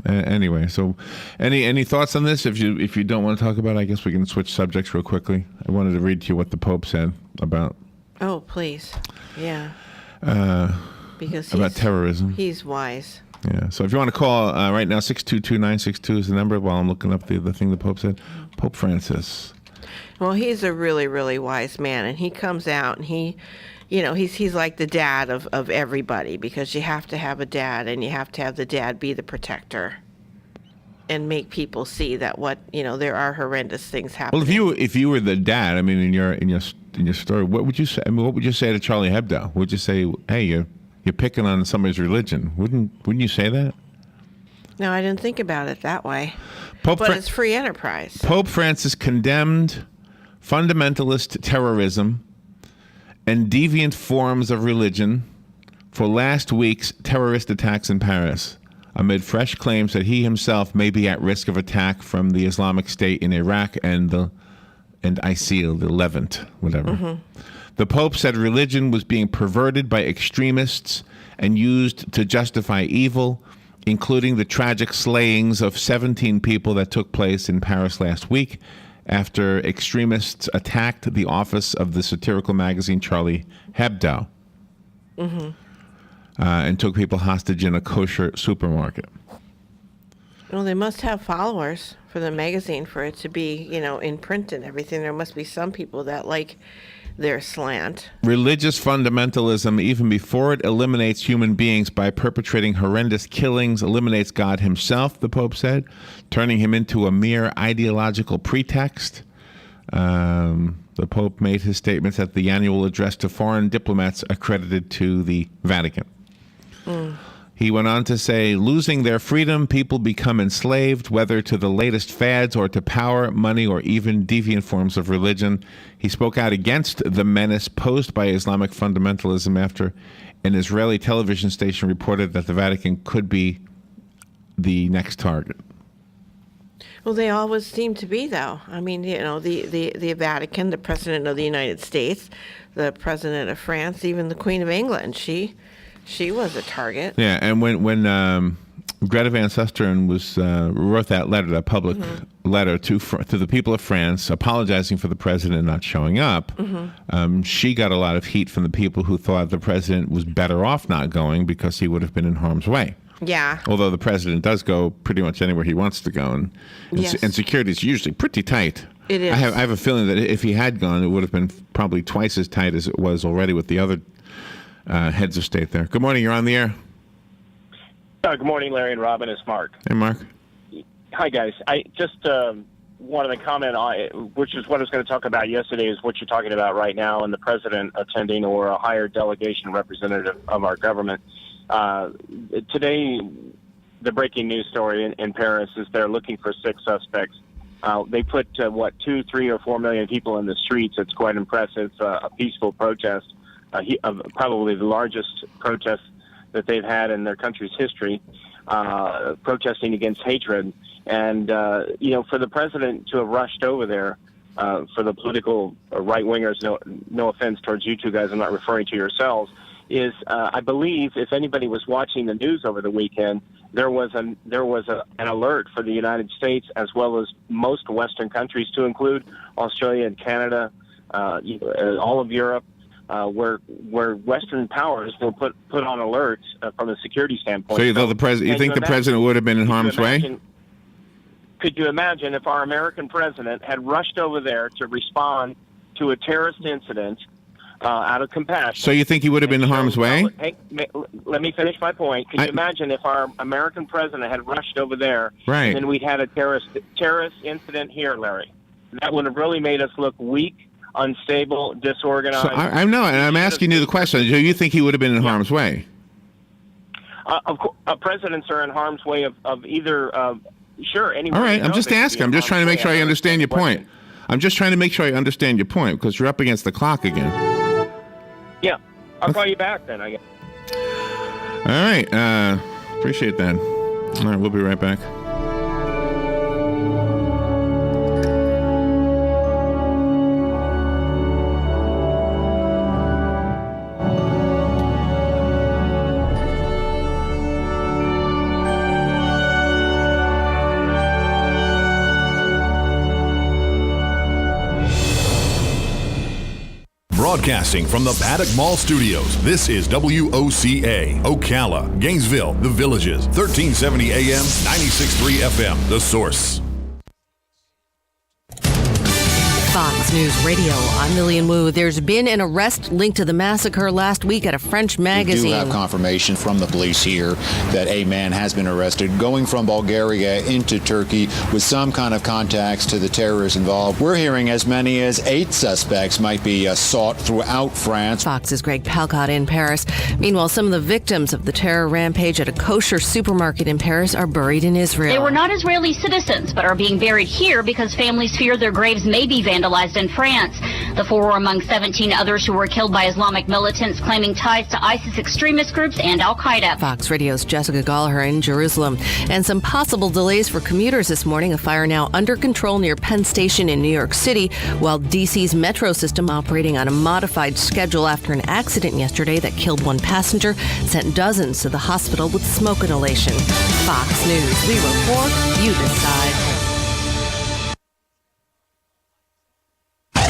Anyway, so any thoughts on this? If you don't want to talk about it, I guess we can switch subjects real quickly. I wanted to read to you what the Pope said about. Oh, please. Yeah. Because about terrorism. He's wise. Yeah. So if you want to call right now, 622-962 is the number. While I'm looking up the thing the Pope said, Pope Francis. Well, he's a really, really wise man, and he comes out and he's like the dad of everybody, because you have to have a dad, and you have to have the dad be the protector and make people see that there are horrendous things happening. Well, if you were the dad, I mean, in your story, what would you say? I mean, what would you say to Charlie Hebdo? Would you say, hey, you're picking on somebody's religion? Wouldn't you say that? No, I didn't think about it that way. But it's free enterprise. Pope Francis condemned fundamentalist terrorism and deviant forms of religion for last week's terrorist attacks in Paris, amid fresh claims that he himself may be at risk of attack from the Islamic State in Iraq and ISIL, the Levant, whatever. Mm-hmm. The Pope said religion was being perverted by extremists and used to justify evil, including the tragic slayings of 17 people that took place in Paris last week after extremists attacked the office of the satirical magazine Charlie Hebdo. Mm-hmm. And took people hostage in a kosher supermarket. Well, they must have followers for the magazine for it to be, in print and everything. There must be some people that like their slant. Religious fundamentalism, even before it eliminates human beings by perpetrating horrendous killings, eliminates God himself, the Pope said, turning him into a mere ideological pretext. The Pope made his statements at the annual address to foreign diplomats accredited to the Vatican. Mm. He went on to say, losing their freedom, people become enslaved, whether to the latest fads or to power, money, or even deviant forms of religion. He spoke out against the menace posed by Islamic fundamentalism after an Israeli television station reported that the Vatican could be the next target. Well, they always seem to be, though. I mean, the Vatican, the President of the United States, the President of France, even the Queen of England, she was a target. Yeah, and when Greta Van Susteren wrote that letter, that public letter to the people of France, apologizing for the president not showing up, she got a lot of heat from the people who thought the president was better off not going because he would have been in harm's way. Yeah. Although the president does go pretty much anywhere he wants to go, and security is usually pretty tight. It is. I have a feeling that if he had gone, it would have been probably twice as tight as it was already with the other heads of state there. Good morning. You're on the air. Good morning, Larry and Robin. It's Mark. Hey, Mark. Hi, guys. I just wanted to comment on, which is what I was going to talk about yesterday, is what you're talking about right now, and the president attending or a higher delegation representative of our government. Today, the breaking news story in Paris is they're looking for 6 suspects. They put, 2, 3, or 4 million people in the streets. It's quite impressive. A peaceful protest, probably the largest protest that they've had in their country's history, protesting against hatred. And, for the president to have rushed over there, for the political right-wingers, no offense towards you two guys, I'm not referring to yourselves, is I believe if anybody was watching the news over the weekend, there was an alert for the United States as well as most Western countries, to include Australia and Canada, all of Europe, where Western powers were put on alerts from a security standpoint. So you think the president would have been in harm's way? Could you imagine if our American president had rushed over there to respond to a terrorist incident out of compassion? So you think he would have been in harm's way? Hey, let me finish my point. Could you imagine if our American president had rushed over there, right, and we'd had a terrorist incident here, Larry? That would have really made us look weak, unstable, disorganized. So I know, and I'm asking you the question. Do you think he would have been in harm's way? Of course, presidents are in harm's way of either. Sure. Anyway. All right. I'm just asking. I'm just trying to make sure I understand your point. I'm just trying to make sure I understand your point, because you're up against the clock again. Yeah. I'll call you back then, I guess. All right. Appreciate that. All right. We'll be right back. Broadcasting from the Paddock Mall Studios, this is WOCA, Ocala, Gainesville, The Villages, 1370 AM, 96.3 FM, The Source. Fox News Radio, I'm Lillian Wu. There's been an arrest linked to the massacre last week at a French magazine. We do have confirmation from the police here that a man has been arrested going from Bulgaria into Turkey with some kind of contacts to the terrorists involved. We're hearing as many as 8 suspects might be sought throughout France. Fox's Greg Palcott in Paris. Meanwhile, some of the victims of the terror rampage at a kosher supermarket in Paris are buried in Israel. They were not Israeli citizens, but are being buried here because families fear their graves may be vandalized in France. The 4 were among 17 others who were killed by Islamic militants claiming ties to ISIS extremist groups and Al-Qaeda. Fox Radio's Jessica Gallagher in Jerusalem. And some possible delays for commuters this morning. A fire now under control near Penn Station in New York City, while D.C.'s metro system operating on a modified schedule after an accident yesterday that killed 1 passenger, sent dozens to the hospital with smoke inhalation. Fox News. We report, you decide.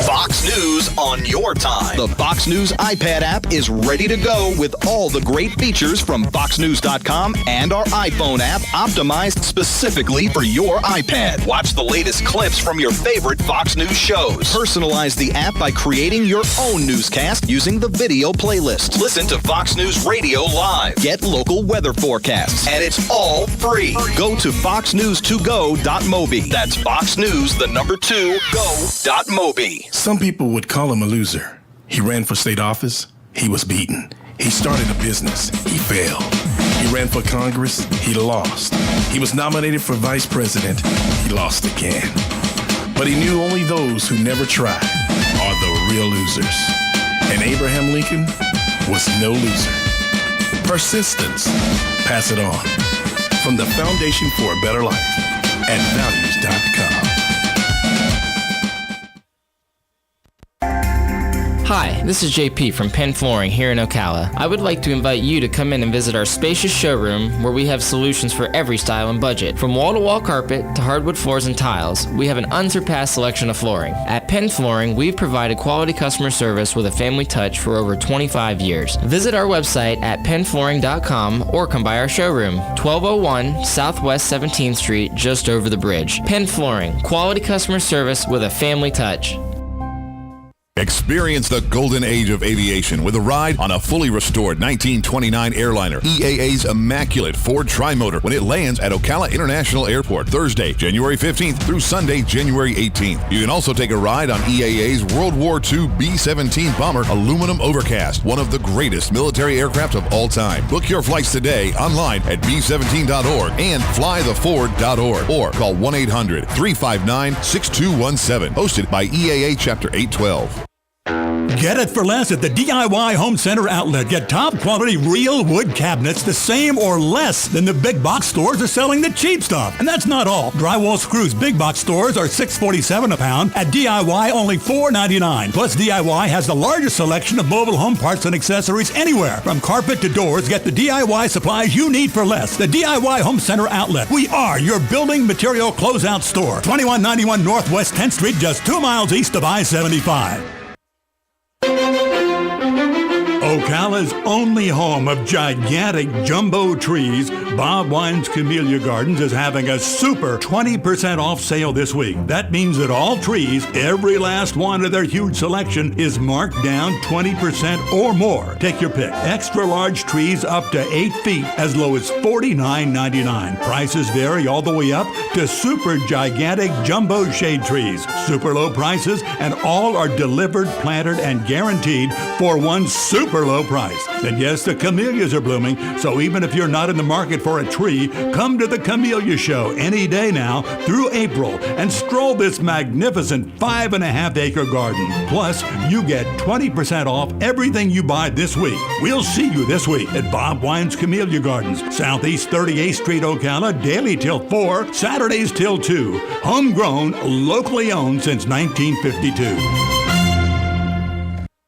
Fox News on your time. The Fox News iPad app is ready to go with all the great features from FoxNews.com and our iPhone app optimized specifically for your iPad. Watch the latest clips from your favorite Fox News shows. Personalize the app by creating your own newscast using the video playlist. Listen to Fox News Radio live. Get local weather forecasts. And it's all free. Go to foxnews2go.mobi. That's foxnews2go.mobi. Some people would call him a loser. He ran for state office. He was beaten. He started a business. He failed. He ran for Congress. He lost. He was nominated for vice president. He lost again. But he knew only those who never tried are the real losers. And Abraham Lincoln was no loser. Persistence. Pass it on. From the Foundation for a Better Life at values.com. Hi, this is JP from Penn Flooring here in Ocala. I would like to invite you to come in and visit our spacious showroom where we have solutions for every style and budget. From wall-to-wall carpet to hardwood floors and tiles, we have an unsurpassed selection of flooring. At Penn Flooring, we've provided quality customer service with a family touch for over 25 years. Visit our website at pennflooring.com or come by our showroom, 1201 Southwest 17th Street, just over the bridge. Penn Flooring, quality customer service with a family touch. Experience the golden age of aviation with a ride on a fully restored 1929 airliner, EAA's immaculate Ford Trimotor, when it lands at Ocala International Airport Thursday, January 15th through Sunday, January 18th. You can also take a ride on EAA's World War II B-17 bomber aluminum overcast, one of the greatest military aircraft of all time. Book your flights today online at b17.org and flytheford.org or call 1-800-359-6217. Hosted by EAA Chapter 812. Get it for less at the DIY Home Center outlet. Get top quality real wood cabinets the same or less than the big box stores are selling the cheap stuff. And that's not all. Drywall screws big box stores are $6.47 a pound. At DIY, only $4.99. Plus, DIY has the largest selection of mobile home parts and accessories anywhere. From carpet to doors, get the DIY supplies you need for less. The DIY Home Center outlet. We are your building material closeout store. 2191 Northwest 10th Street, just 2 miles east of I-75. Ocala's only home of gigantic jumbo trees, Bob Wine's Camellia Gardens is having a super 20% off sale this week. That means that all trees, every last one of their huge selection, is marked down 20% or more. Take your pick. Extra large trees up to 8 feet as low as $49.99. Prices vary all the way up to super gigantic jumbo shade trees. Super low prices, and all are delivered, planted, and guaranteed for one super low price. And yes, the camellias are blooming, so even if you're not in the market for a tree, come to the Camellia Show any day now through April and stroll this magnificent 5.5-acre garden. Plus, you get 20% off everything you buy this week. We'll see you this week at Bob Wine's Camellia Gardens, Southeast 38th Street, Ocala, daily till 4, Saturdays till 2. Homegrown, locally owned since 1952.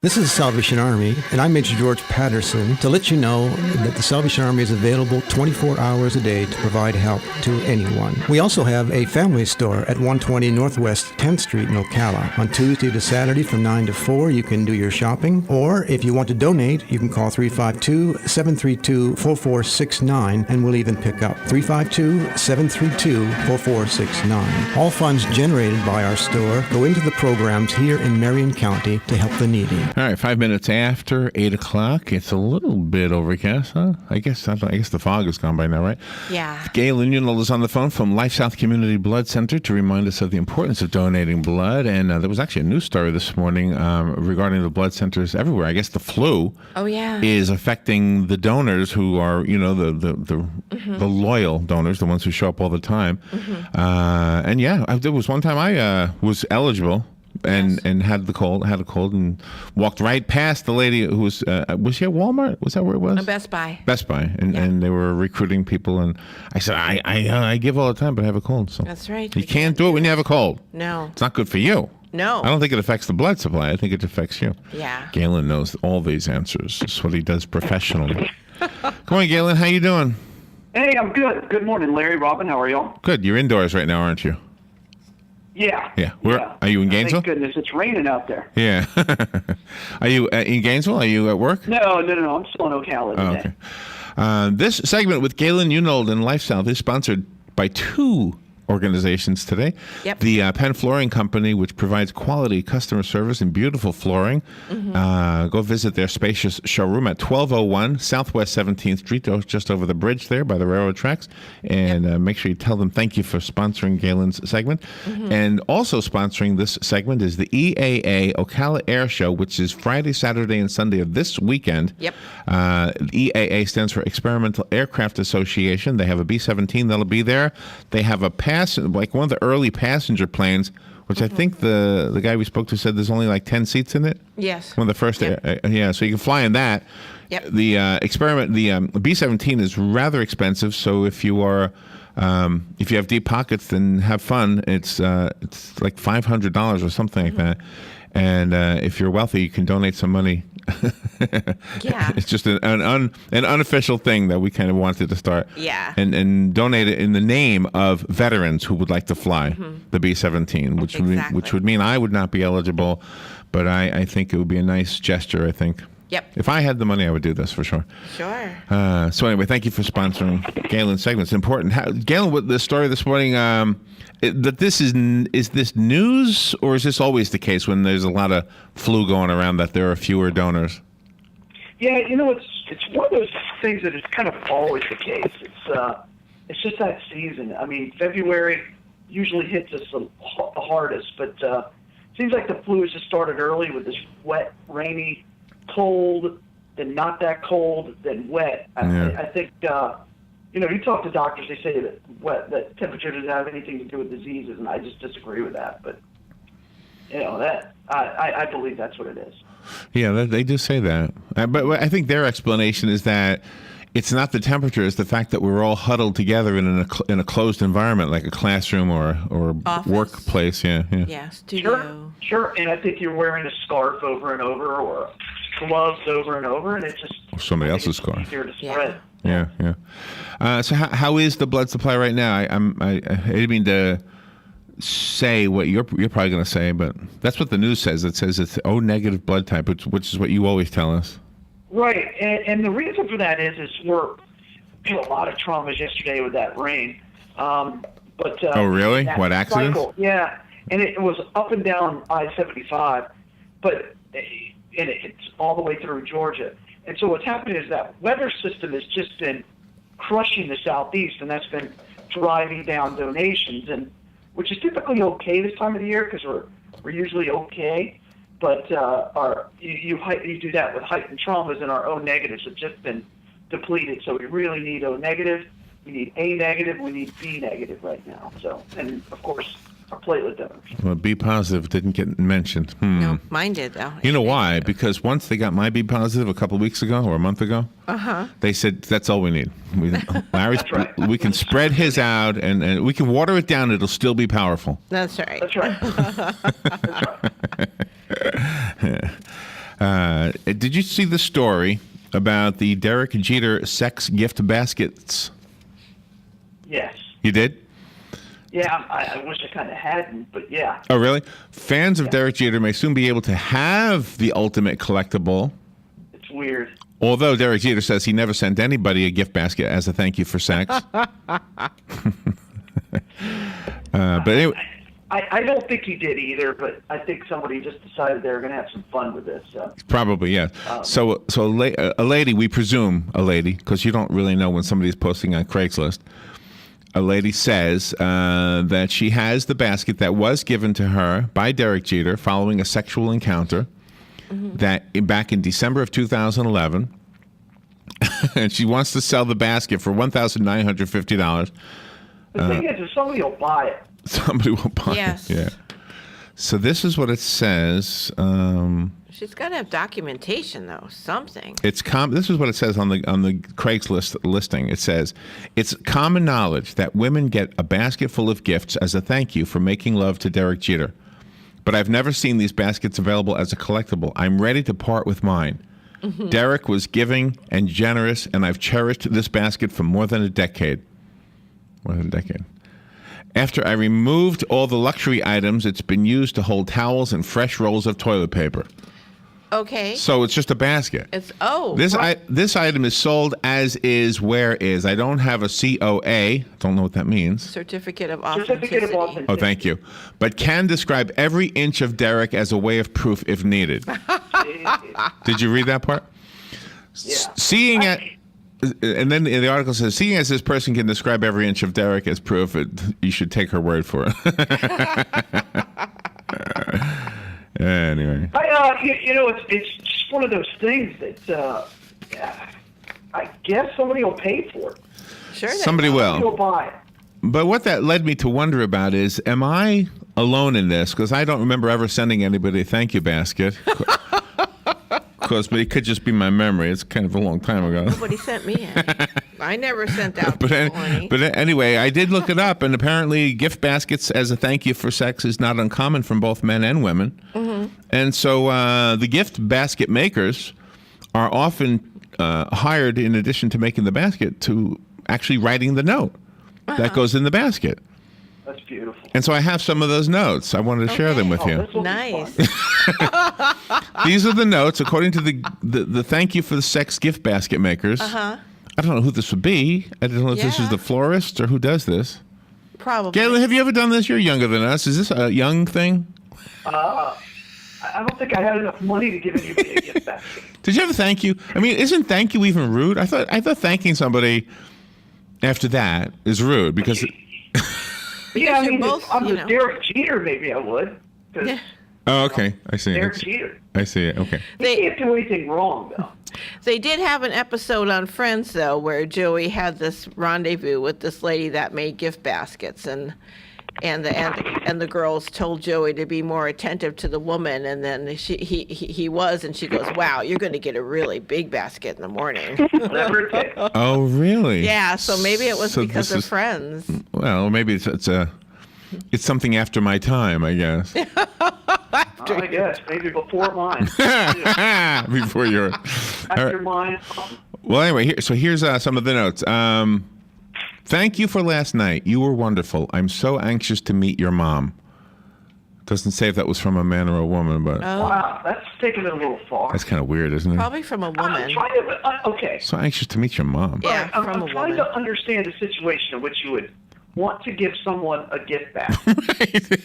This is the Salvation Army, and I'm Major George Patterson to let you know that the Salvation Army is available 24 hours a day to provide help to anyone. We also have a family store at 120 Northwest 10th Street in Ocala. On Tuesday to Saturday from 9 to 4, you can do your shopping, or if you want to donate, you can call 352-732-4469, and we'll even pick up 352-732-4469. All funds generated by our store go into the programs here in Marion County to help the needy. All right, 5 minutes after 8 o'clock. It's a little bit overcast, huh? I guess the fog is gone by now, right? Yeah. Galen Unold is on the phone from LifeSouth Community Blood Center to remind us of the importance of donating blood. And there was actually a news story this morning regarding the blood centers everywhere. I guess the flu is affecting the donors who are, the loyal donors, the ones who show up all the time. There was one time I was eligible. And had a cold and walked right past the lady who was she at Walmart? Was that where it was? Best Buy. And they were recruiting people, and I said I give all the time, but I have a cold. So that's right. You can't do it when you have a cold. No, it's not good for you. No, I don't think it affects the blood supply. I think it affects you. Yeah. Galen knows all these answers. That's what he does professionally. Come on, Galen, how you doing? Hey, I'm good. Good morning, Larry, Robin. How are y'all? Good. You're indoors right now, aren't you? Yeah. Are you in Gainesville? Thank goodness, it's raining out there. Yeah. Are you in Gainesville? Are you at work? No. I'm still in Ocala today. Okay. This segment with Galen Unold and LifeSouth is sponsored by two organizations today. Yep. The Penn Flooring Company, which provides quality customer service and beautiful flooring. Go visit their spacious showroom at 1201 Southwest 17th Street, just over the bridge there by the railroad tracks. And make sure you tell them thank you for sponsoring Galen's segment. And also sponsoring this segment is the EAA Ocala Air Show, which is Friday, Saturday, and Sunday of this weekend. Yep. EAA stands for Experimental Aircraft Association. They have a B-17 that'll be there. They have a like one of the early passenger planes, which I think the guy we spoke to said there's only like 10 seats in it. Yes. One of the first, so you can fly in that. Yep. The B-17 is rather expensive, so if you are if you have deep pockets, then have fun. It's like $500 or something like that. And if you're wealthy, you can donate some money. It's just an unofficial thing that we kind of wanted to start. Yeah. And donate it in the name of veterans who would like to fly the B-17, which would mean I would not be eligible, but I think it would be a nice gesture, I think. Yep. If I had the money, I would do this for sure. Sure. So anyway, thank you for sponsoring Galen's segment. It's important. Galen, with the story this morning, that this is this news, or is this always the case when there's a lot of flu going around that there are fewer donors? Yeah, it's one of those things that is kind of always the case. It's just that season. I mean, February usually hits us the hardest, but it seems like the flu has just started early with this wet, rainy, cold, then not that cold, then wet. I think, you talk to doctors, they say that temperature doesn't have anything to do with diseases, and I just disagree with that. But, I believe that's what it is. Yeah, they do say that. But I think their explanation is that it's not the temperature, it's the fact that we're all huddled together in a closed environment, like a classroom or workplace. Yeah, studio. Sure, and I think you're wearing a scarf over and over, or gloves over and over, and it's just somebody else's scarf. Easier to spread. Yeah. So how is the blood supply right now? I didn't mean to say what you're probably going to say, but that's what the news says. It says it's O negative blood type, which is what you always tell us. Right, and the reason for that is we're had a lot of traumas yesterday with that rain. But oh really? What accidents? Cycle, yeah, and it was up and down I-75, but it's all the way through Georgia. And so what's happened is that weather system has just been crushing the southeast, and that's been driving down donations, and which is typically okay this time of the year because we're usually okay. But you do that with heightened traumas, and our O negatives have just been depleted. So we really need O negative, we need A negative, we need B negative right now. So, and of course, our platelet donors. Well, B positive didn't get mentioned. No, mine did though. You know why? Because once they got my B positive a couple of weeks ago or a month ago, they said that's all we need. Larry's, right. We can spread his out and we can water it down. It'll still be powerful. That's right. That's right. That's right. Did you see the story about the Derek Jeter sex gift baskets? Yes. You did? Yeah, I wish I kind of hadn't, but yeah. Oh, really? Fans of Derek Jeter may soon be able to have the ultimate collectible. It's weird. Although Derek Jeter says he never sent anybody a gift basket as a thank you for sex. But anyway. I don't think he did either, but I think somebody just decided they were going to have some fun with this. Probably, yeah. So a lady, we presume a lady, because you don't really know when somebody's posting on Craigslist. A lady says that she has the basket that was given to her by Derek Jeter following a sexual encounter that back in December of 2011. And she wants to sell the basket for $1,950. The thing is, if somebody will buy it. Somebody will buy it. Yeah. So this is what it says. She's got to have documentation, though. Something. This is what it says on the Craigslist listing. It says, it's common knowledge that women get a basket full of gifts as a thank you for making love to Derek Jeter. But I've never seen these baskets available as a collectible. I'm ready to part with mine. Derek was giving and generous, and I've cherished this basket for more than a decade. More than a decade. After I removed all the luxury items, it's been used to hold towels and fresh rolls of toilet paper. Okay. So it's just a basket. This item is sold as is, where is. I don't have a COA. Don't know what that means. Certificate of Authenticity. Oh, thank you. But can describe every inch of Derek as a way of proof if needed. Did you read that part? Yeah. And then the article says, seeing as this person can describe every inch of Derek as proof, you should take her word for it. Anyway. It's just one of those things that I guess somebody will pay for it. Sure. Somebody will. Somebody will buy it. But what that led me to wonder about is, am I alone in this? Because I don't remember ever sending anybody a thank you basket. But it could just be my memory. It's kind of a long time ago. Nobody sent me any. I never sent out but anyway, I did look it up, and apparently gift baskets as a thank you for sex is not uncommon from both men and women. And so the gift basket makers are often hired, in addition to making the basket, to actually writing the note that goes in the basket. That's beautiful. And so I have some of those notes. I wanted to share them with you. Nice. These are the notes according to the thank you for the sex gift basket makers. Uh-huh. I don't know who this would be. I don't know if this is the florist or who does this. Probably. Galen, have you ever done this? You're younger than us. Is this a young thing? I don't think I had enough money to give anybody a gift basket. Did you ever thank you? I mean, isn't thank you even rude? I thought thanking somebody after that is rude because. Yeah, I mean, if I'm a Derek Jeter, maybe I would. Yeah. Oh, okay. I see. Derek Jeter. I see it. Okay. They can't do anything wrong, though. They did have an episode on Friends, though, where Joey had this rendezvous with this lady that made gift baskets, and the girls told Joey to be more attentive to the woman, and then he was, and she goes, "Wow, you're going to get a really big basket in the morning." Oh, really? Yeah. So maybe it was because of Friends. Well, maybe it's something after my time, I guess. I guess maybe before mine. Before yours. After mine. Well, anyway, here's some of the notes. Thank you for last night. You were wonderful. I'm so anxious to meet your mom. Doesn't say if that was from a man or a woman, but Wow, that's taking it a little far. that's kind of weird, isn't it? Probably from a woman. I'm trying to, okay. So anxious to meet your mom. Yeah, I'm from a trying woman. to understand the situation in which you would want to give someone a gift basket.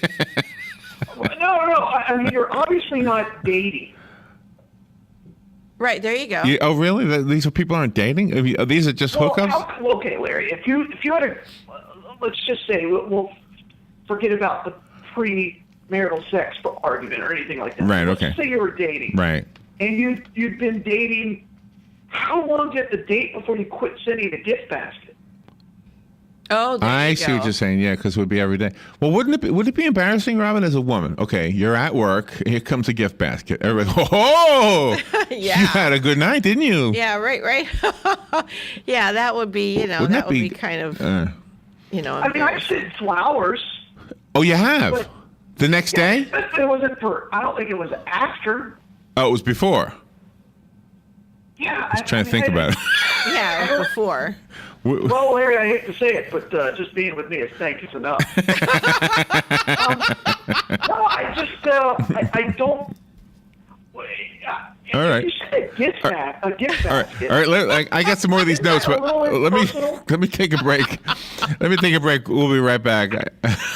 No. I mean, you're obviously not dating. Right, there you go. Oh, really? These people aren't dating? These are just hookups? Okay, Larry. If you had a, let's just say, we'll forget about the premarital sex for argument or anything like that. Right. Let's Okay. just say you were dating. Right. And you'd been dating. How long did the date before you quit sending a gift basket? Oh, there I you see go. what you're saying. Yeah, because it would be every day. Well, would it be embarrassing, Robin, as a woman? Okay, you're at work. Here comes a gift basket. Everybody, oh, Yeah. you had a good night, didn't you? Yeah, right. Yeah, that would be, Wouldn't that would be kind of, I mean, I've sent flowers. Oh, you have? But- The next day? But it wasn't for. I don't think it was after. Oh, it was before. Yeah. I was trying to think about it. Yeah, before. Well, Larry, I hate to say it, but just being with me is thank you enough. No, I just I don't. All right. You said a gift basket. All right. I got some more of these notes, but let me take a break. Let me take a break. We'll be right back.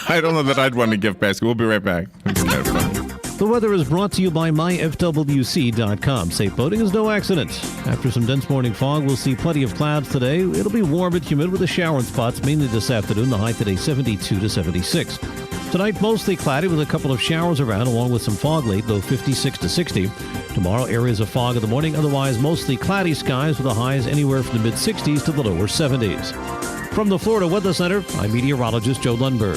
I don't know that I'd want a gift basket. We'll be right back. The weather is brought to you by myfwc.com. Safe boating is no accident. After some dense morning fog, we'll see plenty of clouds today. It'll be warm but humid with a shower in spots, mainly this afternoon. The high today 72 to 76. Tonight, mostly cloudy with a couple of showers around, along with some fog late, low 56 to 60. Tomorrow, areas of fog in the morning. Otherwise, mostly cloudy skies with the highs anywhere from the mid-60s to the lower 70s. From the Florida Weather Center, I'm meteorologist Joe Lundberg.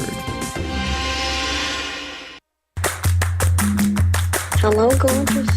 Hello, gorgeous.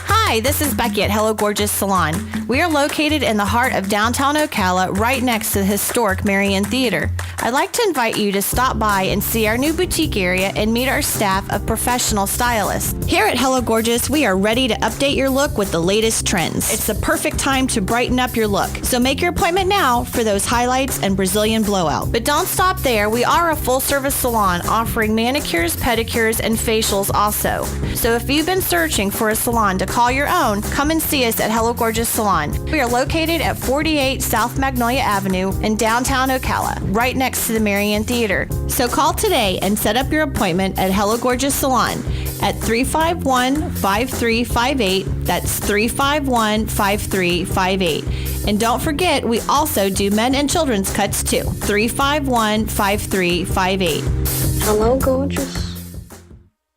Hi, this is Becky at Hello Gorgeous Salon. We are located in the heart of downtown Ocala, right next to the historic Marion Theater. I'd like to invite you to stop by and see our new boutique area and meet our staff of professional stylists. Here at Hello Gorgeous, we are ready to update your look with the latest trends. It's the perfect time to brighten up your look. So make your appointment now for those highlights and Brazilian blowout. But don't stop there. We are a full-service salon offering manicures, pedicures, and facials also. So if you've been searching for a salon to call your own, come and see us at Hello Gorgeous Salon. We are located at 48 South Magnolia Avenue in downtown Ocala, right next to the Marion Theater. So call today and set up your appointment at Hello Gorgeous Salon at 351-5358. That's 351-5358. And don't forget, we also do men and children's cuts too. 351-5358. Hello, gorgeous.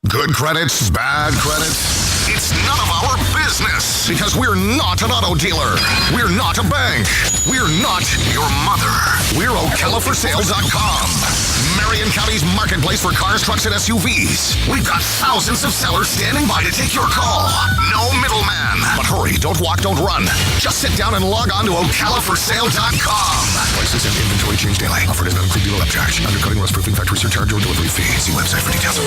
Good credits, bad credits. It's none of our business because we're not an auto dealer. We're not a bank. We're not your mother. We're OcalaForSale.com. Marion County's marketplace for cars, trucks, and SUVs. We've got thousands of sellers standing by to take your call. No middleman. But hurry, don't walk, don't run. Just sit down and log on to OcalaForSale.com. Prices and inventory change daily. Offer does not include dealer upcharge. Undercutting, rust-proofing, factory surcharge, or delivery fee. See website for details.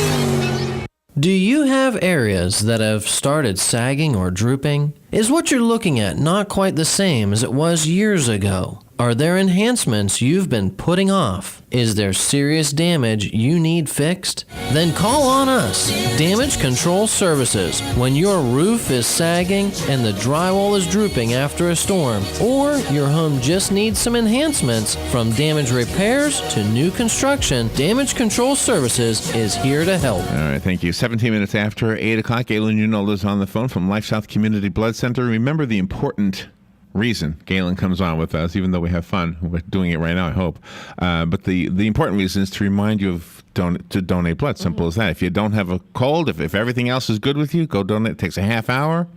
Do you have areas that have started sagging or drooping? Is what you're looking at not quite the same as it was years ago? Are there enhancements you've been putting off? Is there serious damage you need fixed? Then call on us, Damage Control Services. When your roof is sagging and the drywall is drooping after a storm, or your home just needs some enhancements, from damage repairs to new construction, Damage Control Services is here to help. All right, thank you. 17 minutes after 8 o'clock, Galen Unold is on the phone from LifeSouth Community Blood Center. Remember the important reason Galen comes on with us, even though we have fun. We're doing it right now, I hope. But the important reason is to remind you of to donate blood. Simple as that. If you don't have a cold, if everything else is good with you, go donate. It takes a half hour.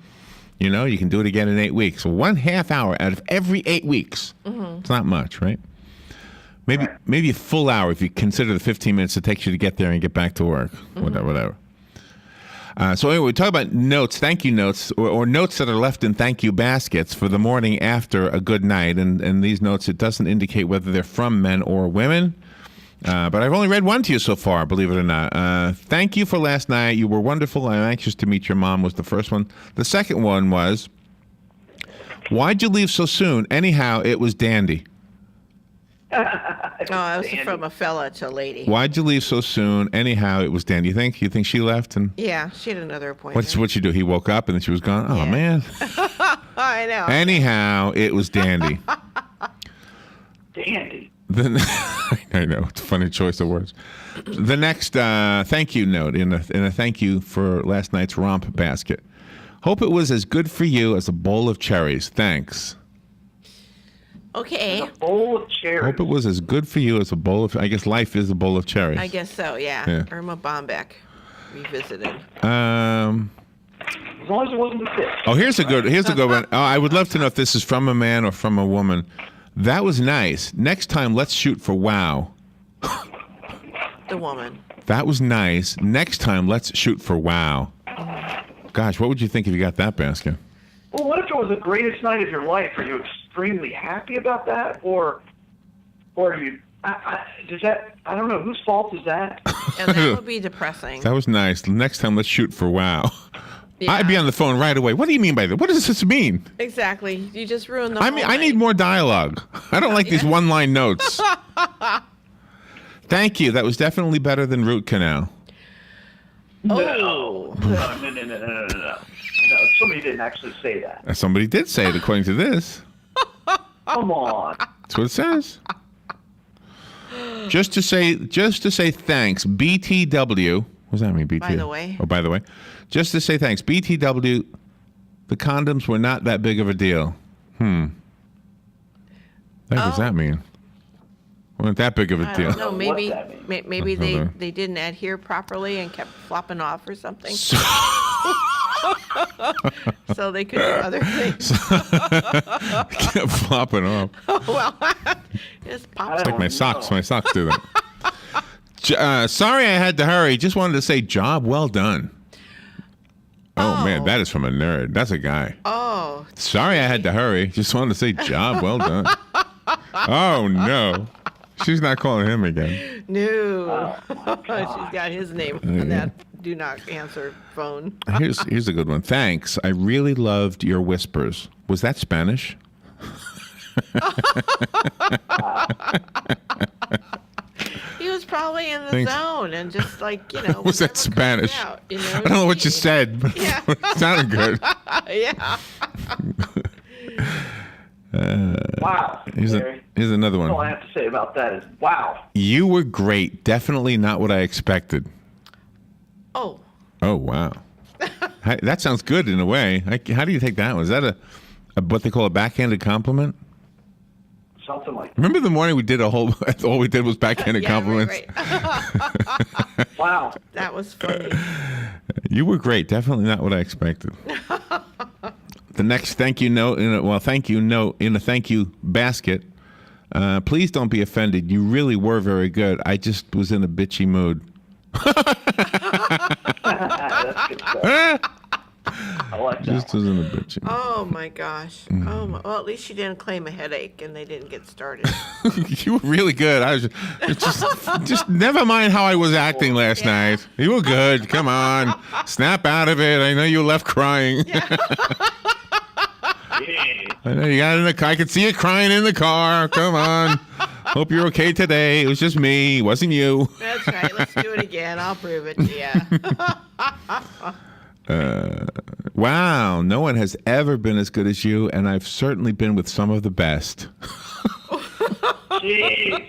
You know, you can do it again in 8 weeks. So 1 half hour out of every 8 weeks. It's not much, right? Maybe a full hour if you consider the 15 minutes it takes you to get there and get back to work. Whatever. So anyway, we talk about notes, thank you notes, or notes that are left in thank you baskets for the morning after a good night. And these notes, it doesn't indicate whether they're from men or women. But I've only read one to you so far, believe it or not. Thank you for last night. You were wonderful. I'm anxious to meet your mom was the first one. The second one was, why'd you leave so soon? Anyhow, it was dandy. It was from a fella to a lady. Why'd you leave so soon? Anyhow, it was dandy. You think she left? And yeah, she had another appointment. What'd she do? He woke up and then she was gone? Oh, man. I know. Anyhow, it was dandy. Dandy. I know, it's a funny choice of words. The next thank you note in a thank you for last night's romp basket. Hope it was as good for you as a bowl of cherries. Thanks. Okay. A bowl of cherries. Hope it was as good for you as a bowl of. I guess life is a bowl of cherries. I guess so. Yeah. Irma Bombeck revisited. As long as it wasn't a fish. Oh, here's a good one. Oh, I would love to know if this is from a man or from a woman. That was nice. Next time, let's shoot for wow. The woman. That was nice. Next time, let's shoot for wow. Gosh, what would you think if you got that basket? Well, what if it was the greatest night of your life? Are you extremely happy about that, or are you? Does that? I don't know. Whose fault is that? And that would be depressing. That was nice. Next time, let's shoot for wow. Yeah. I'd be on the phone right away. What do you mean by that? What does this mean? Exactly. You just ruined the. I need more dialogue. I don't like these one-line notes. Thank you. That was definitely better than root canal. No. No. Somebody didn't actually say that. Somebody did say it, according to this. Come on. That's what it says. Just to say thanks, BTW. What does that mean, BTW? By the way. Oh, by the way. Just to say thanks, BTW, the condoms were not that big of a deal. What does that mean? Weren't that big of a deal. I don't know. Maybe they didn't adhere properly and kept flopping off or something. So they could do other things. Kept flopping off. Well, just pop. It's like my socks. My socks do that. Sorry I had to hurry. Just wanted to say job well done. Oh, man, that is from a nerd. That's a guy. Oh. Sorry I had to hurry. Just wanted to say job well done. Oh, no. She's not calling him again. No. She's got his name on that do not answer phone. Here's a good one. Thanks. I really loved your whispers. Was that Spanish? He was probably in the zone and just Was that Spanish? Out, I don't know what you said, but it sounded good. Yeah. Wow. Here's another one. All I have to say about that is wow. You were great. Definitely not what I expected. Oh. Oh, wow. That sounds good in a way. How do you take that one? Is that a what they call a backhanded compliment? Something like that. Remember the morning we did all we did was backhanded compliments? Right. Wow. That was funny. You were great. Definitely not what I expected. The next thank you note in a thank you basket. Please don't be offended. You really were very good. I just was in a bitchy mood. That's good stuff. I like that. Just was in a bitchy mood. Oh my gosh. Well, at least she didn't claim a headache and they didn't get started. You were really good. I was just never mind how I was acting last night. You were good. Come on, snap out of it. I know you left crying. I know you got in the car. I could see you crying in the car. Come on. Hope you're okay today. It was just me. It wasn't you. That's right. Let's do it again. I'll prove it to you. Wow. No one has ever been as good as you, and I've certainly been with some of the best. Jeez.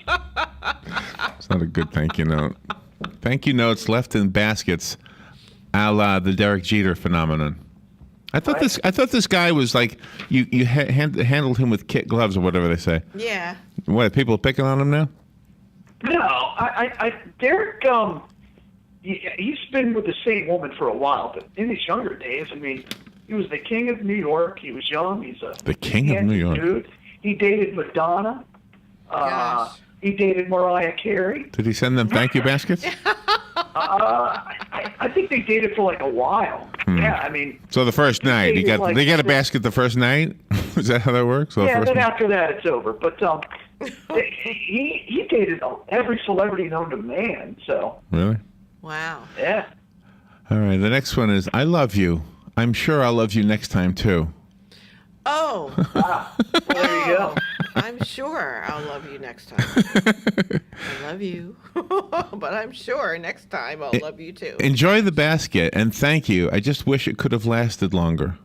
It's not a good thank you note. Thank you notes left in baskets, a la the Derek Jeter phenomenon. I thought this guy was like you handled him with kit gloves or whatever they say. Yeah. What, people are picking on him now? No, Derek. He's been with the same woman for a while, but in his younger days, I mean, he was the king of New York. He was young. He's the king of New York. Dude. He dated Madonna. He dated Mariah Carey. Did he send them thank you baskets? I think they dated for like a while. Yeah, I mean. So the first night, they got a basket the first night? Is that how that works? So yeah, then after that it's over. But he dated every celebrity known to man. So. Really? Wow. Yeah. All right. The next one is I love you. I'm sure I'll love you next time too. Oh. Wow. Well, there you go. I'm sure I'll love you next time. I love you. But I'm sure next time I'll love you too. Enjoy the basket and thank you. I just wish it could have lasted longer.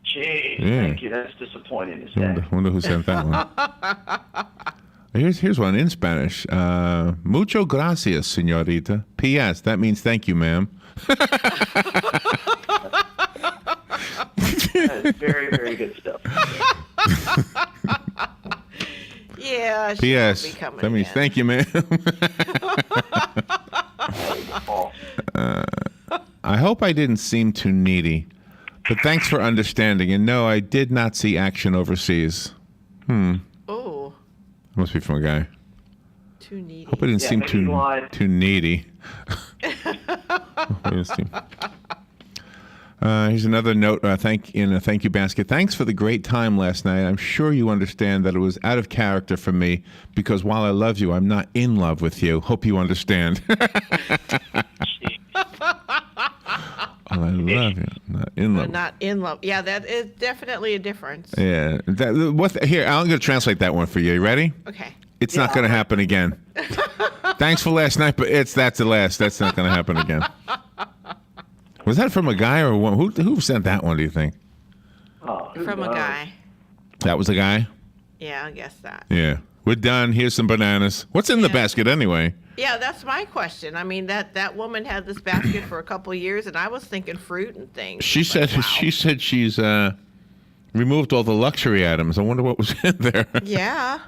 Gee, Yeah. thank you. That's disappointing to say. Wonder who sent that one. Here's one in Spanish. Mucho gracias, señorita. P.S. That means thank you, ma'am. That is very, very good stuff. Yeah. P.S. Be coming That means again. thank you, ma'am. I hope I didn't seem too needy, but thanks for understanding. And no, I did not see action overseas. Oh. Must be from a guy. Too needy. Hope I didn't seem too needy. Here's another note. Thank you basket. Thanks for the great time last night. I'm sure you understand that it was out of character for me because while I love you, I'm not in love with you. Hope you understand. I love you. Not in love. Not in love. Yeah, that is definitely a difference. Yeah. Here, I'm going to translate that one for you. You ready? Okay. It's not going to happen again. Thanks for last night, but that's the last. That's not going to happen again. Was that from a guy or one? Who sent that one, do you think? From a guy. That was a guy? Yeah, I guess that. Yeah. We're done. Here's some bananas. What's in the basket anyway? Yeah, that's my question. I mean, that woman had this basket for a couple of years, and I was thinking fruit and things. She said she's removed all the luxury items. I wonder what was in there. Yeah.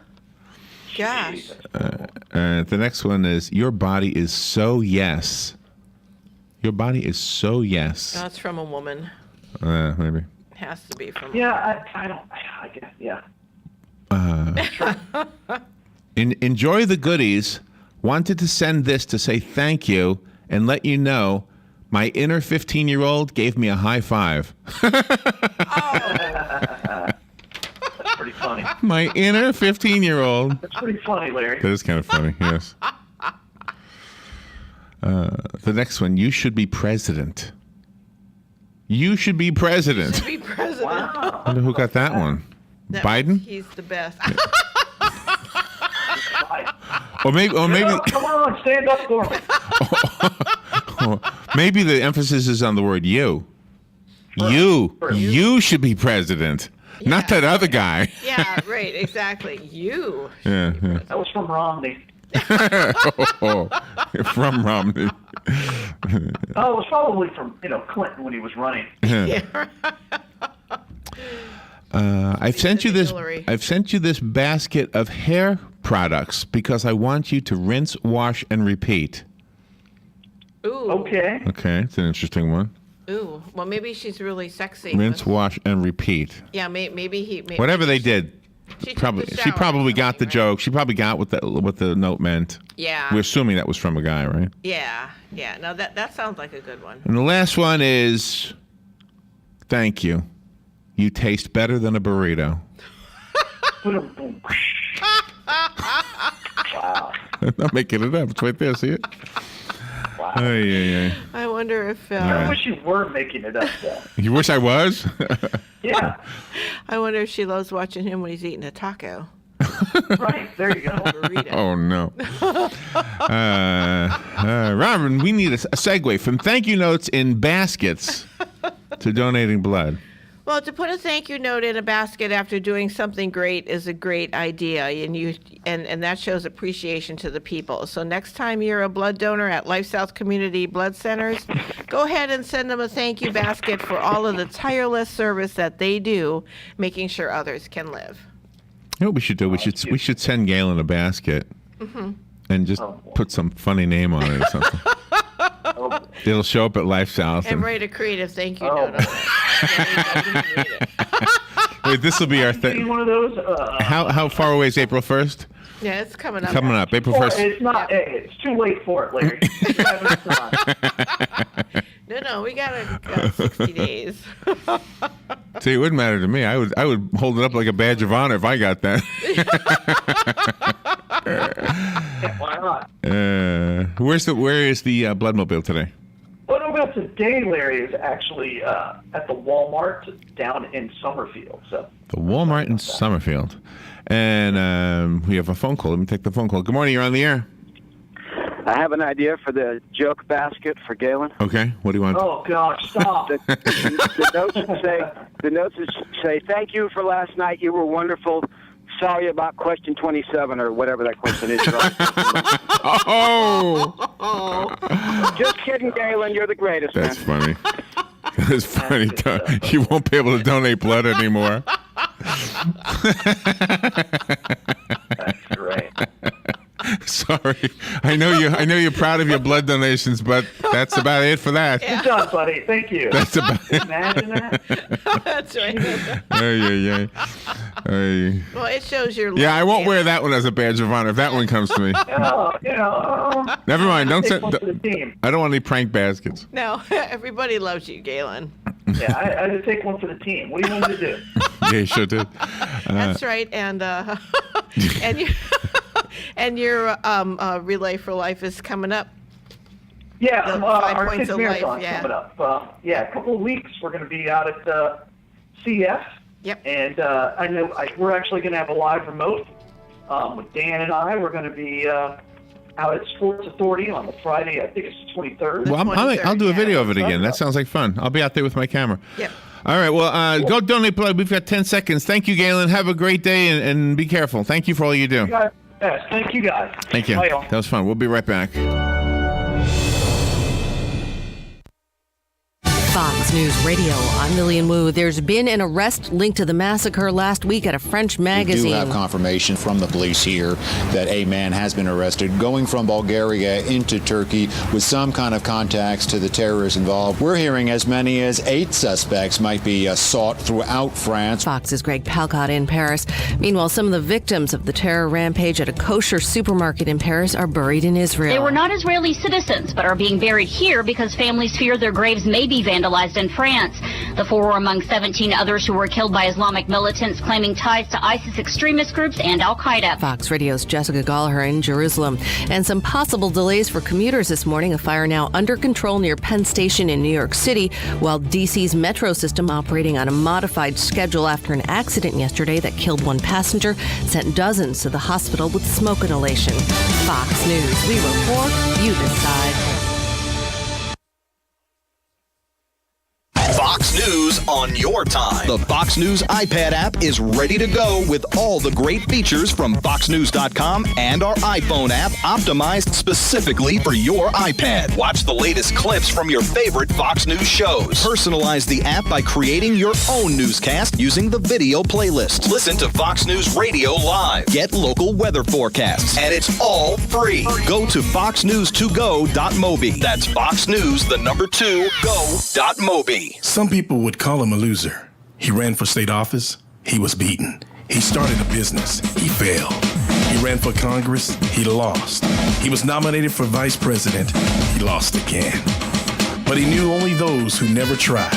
Gosh. The next one is your body is so yes. Your body is so yes. That's from a woman. Maybe. Has to be from. Yeah, I don't. I guess. Yeah. Enjoy the goodies. Wanted to send this to say thank you and let you know my inner 15-year-old gave me a high five. That's pretty funny. My inner 15-year-old. That's pretty funny, Larry. That is kind of funny, yes. The next one, you should be president. You should be president. Should be president. Wow. I wonder who got that one. Biden? He's the best. Or maybe come on, stand up for me. maybe the emphasis is on the word you. You should be president. Yeah. Not that other guy. Yeah, right, exactly. You. Yeah. That was from Romney. From Romney. It was probably from Clinton when he was running. I've sent you this basket of hair products because I want you to rinse, wash, and repeat. Ooh. Okay. Okay, it's an interesting one. Ooh. Well, maybe she's really sexy. Rinse, wash, and repeat. Yeah, maybe he. Whatever they did. She shower probably got the joke. She probably got what the note meant. Yeah. We're assuming that was from a guy, right? Yeah. No, that sounds like a good one. And the last one is, thank you. You taste better than a burrito. Wow. I'm not making it up. It's right there. See it? Wow. I wonder if. I wish you were making it up, though. You wish I was? Yeah. I wonder if she loves watching him when he's eating a taco. Right, there you go. Oh, no. Robin, we need a segue from thank you notes in baskets to donating blood. Well, to put a thank you note in a basket after doing something great is a great idea, and that shows appreciation to the people. So next time you're a blood donor at LifeSouth Community Blood Centers, go ahead and send them a thank you basket for all of the tireless service that they do, making sure others can live. You know what we should do? We should send Galen a basket and just put some funny name on it or something. It'll show up at LifeSouth. And write a creative thank you note on it. Wait, this will be our thing. One of those. How far away is April 1st? Yeah, it's coming up. Coming up, April 1st. It's not. It's too late for it, Larry. No, we got 60 days. See, it wouldn't matter to me. I would hold it up like a badge of honor if I got that. Why not? Where is the Bloodmobile today? What about today, Larry, is actually at the Walmart down in Summerfield. So the Walmart in Summerfield. And we have a phone call. Let me take the phone call. Good morning. You're on the air. I have an idea for the joke basket for Galen. Okay. What do you want? Oh, gosh, stop. The notes say, thank you for last night. You were wonderful. Sorry about question 27 or whatever that question is. Oh! Just kidding, Galen. You're the greatest, That's man. funny. That's funny. You won't be able to donate blood anymore. That's great. Sorry. I know you're proud of your blood donations, but that's about it for that. Good job, buddy. Thank you. That's about it. Imagine that. That's right. Well, it shows your love. Yeah, I won't wear that one as a badge of honor if that one comes to me. Never mind. Don't take send. one for the team. I don't want any prank baskets. No, everybody loves you, Galen. Yeah, I had to take one for the team. What do you want me to do? Yeah, you sure did. That's right, and your Relay for Life is coming up. Yeah, our kids marathon coming up. A couple of weeks we're going to be out at CF. Yep. And I know we're actually going to have a live remote with Dan and I. We're going to be out at Sports Authority on the Friday. I think it's the 23rd. Well, I'll do a video of it again. That sounds like fun. I'll be out there with my camera. Yep. All right. Well, go donate blood. We've got 10 seconds. Thank you, Galen. Have a great day and be careful. Thank you for all you do. Yes, thank you, guys. Thank you. Bye, all. That was fun. We'll be right back. Fox News Radio, I'm Lillian Wu. There's been an arrest linked to the massacre last week at a French magazine. We do have confirmation from the police here that a man has been arrested going from Bulgaria into Turkey with some kind of contacts to the terrorists involved. We're hearing as many as 8 suspects might be sought throughout France. Fox's Greg Palcott in Paris. Meanwhile, some of the victims of the terror rampage at a kosher supermarket in Paris are buried in Israel. They were not Israeli citizens, but are being buried here because families fear their graves may be vandalized in France. The 4 were among 17 others who were killed by Islamic militants claiming ties to ISIS extremist groups and Al-Qaeda. Fox Radio's Jessica Gallagher in Jerusalem. And some possible delays for commuters this morning. A fire now under control near Penn Station in New York City, while D.C.'s metro system operating on a modified schedule after an accident yesterday that killed 1 passenger, sent dozens to the hospital with smoke inhalation. Fox News. We report, you decide. Fox News on your time. The Fox News iPad app is ready to go with all the great features from FoxNews.com and our iPhone app optimized specifically for your iPad. Watch the latest clips from your favorite Fox News shows. Personalize the app by creating your own newscast using the video playlist. Listen to Fox News Radio live. Get local weather forecasts. And it's all free. Go to foxnews2go.mobi. That's foxnews2go.mobi. Some people would call him a loser. He ran for state office. He was beaten. He started a business. He failed. He ran for Congress. He lost. He was nominated for vice president. He lost again. But he knew only those who never tried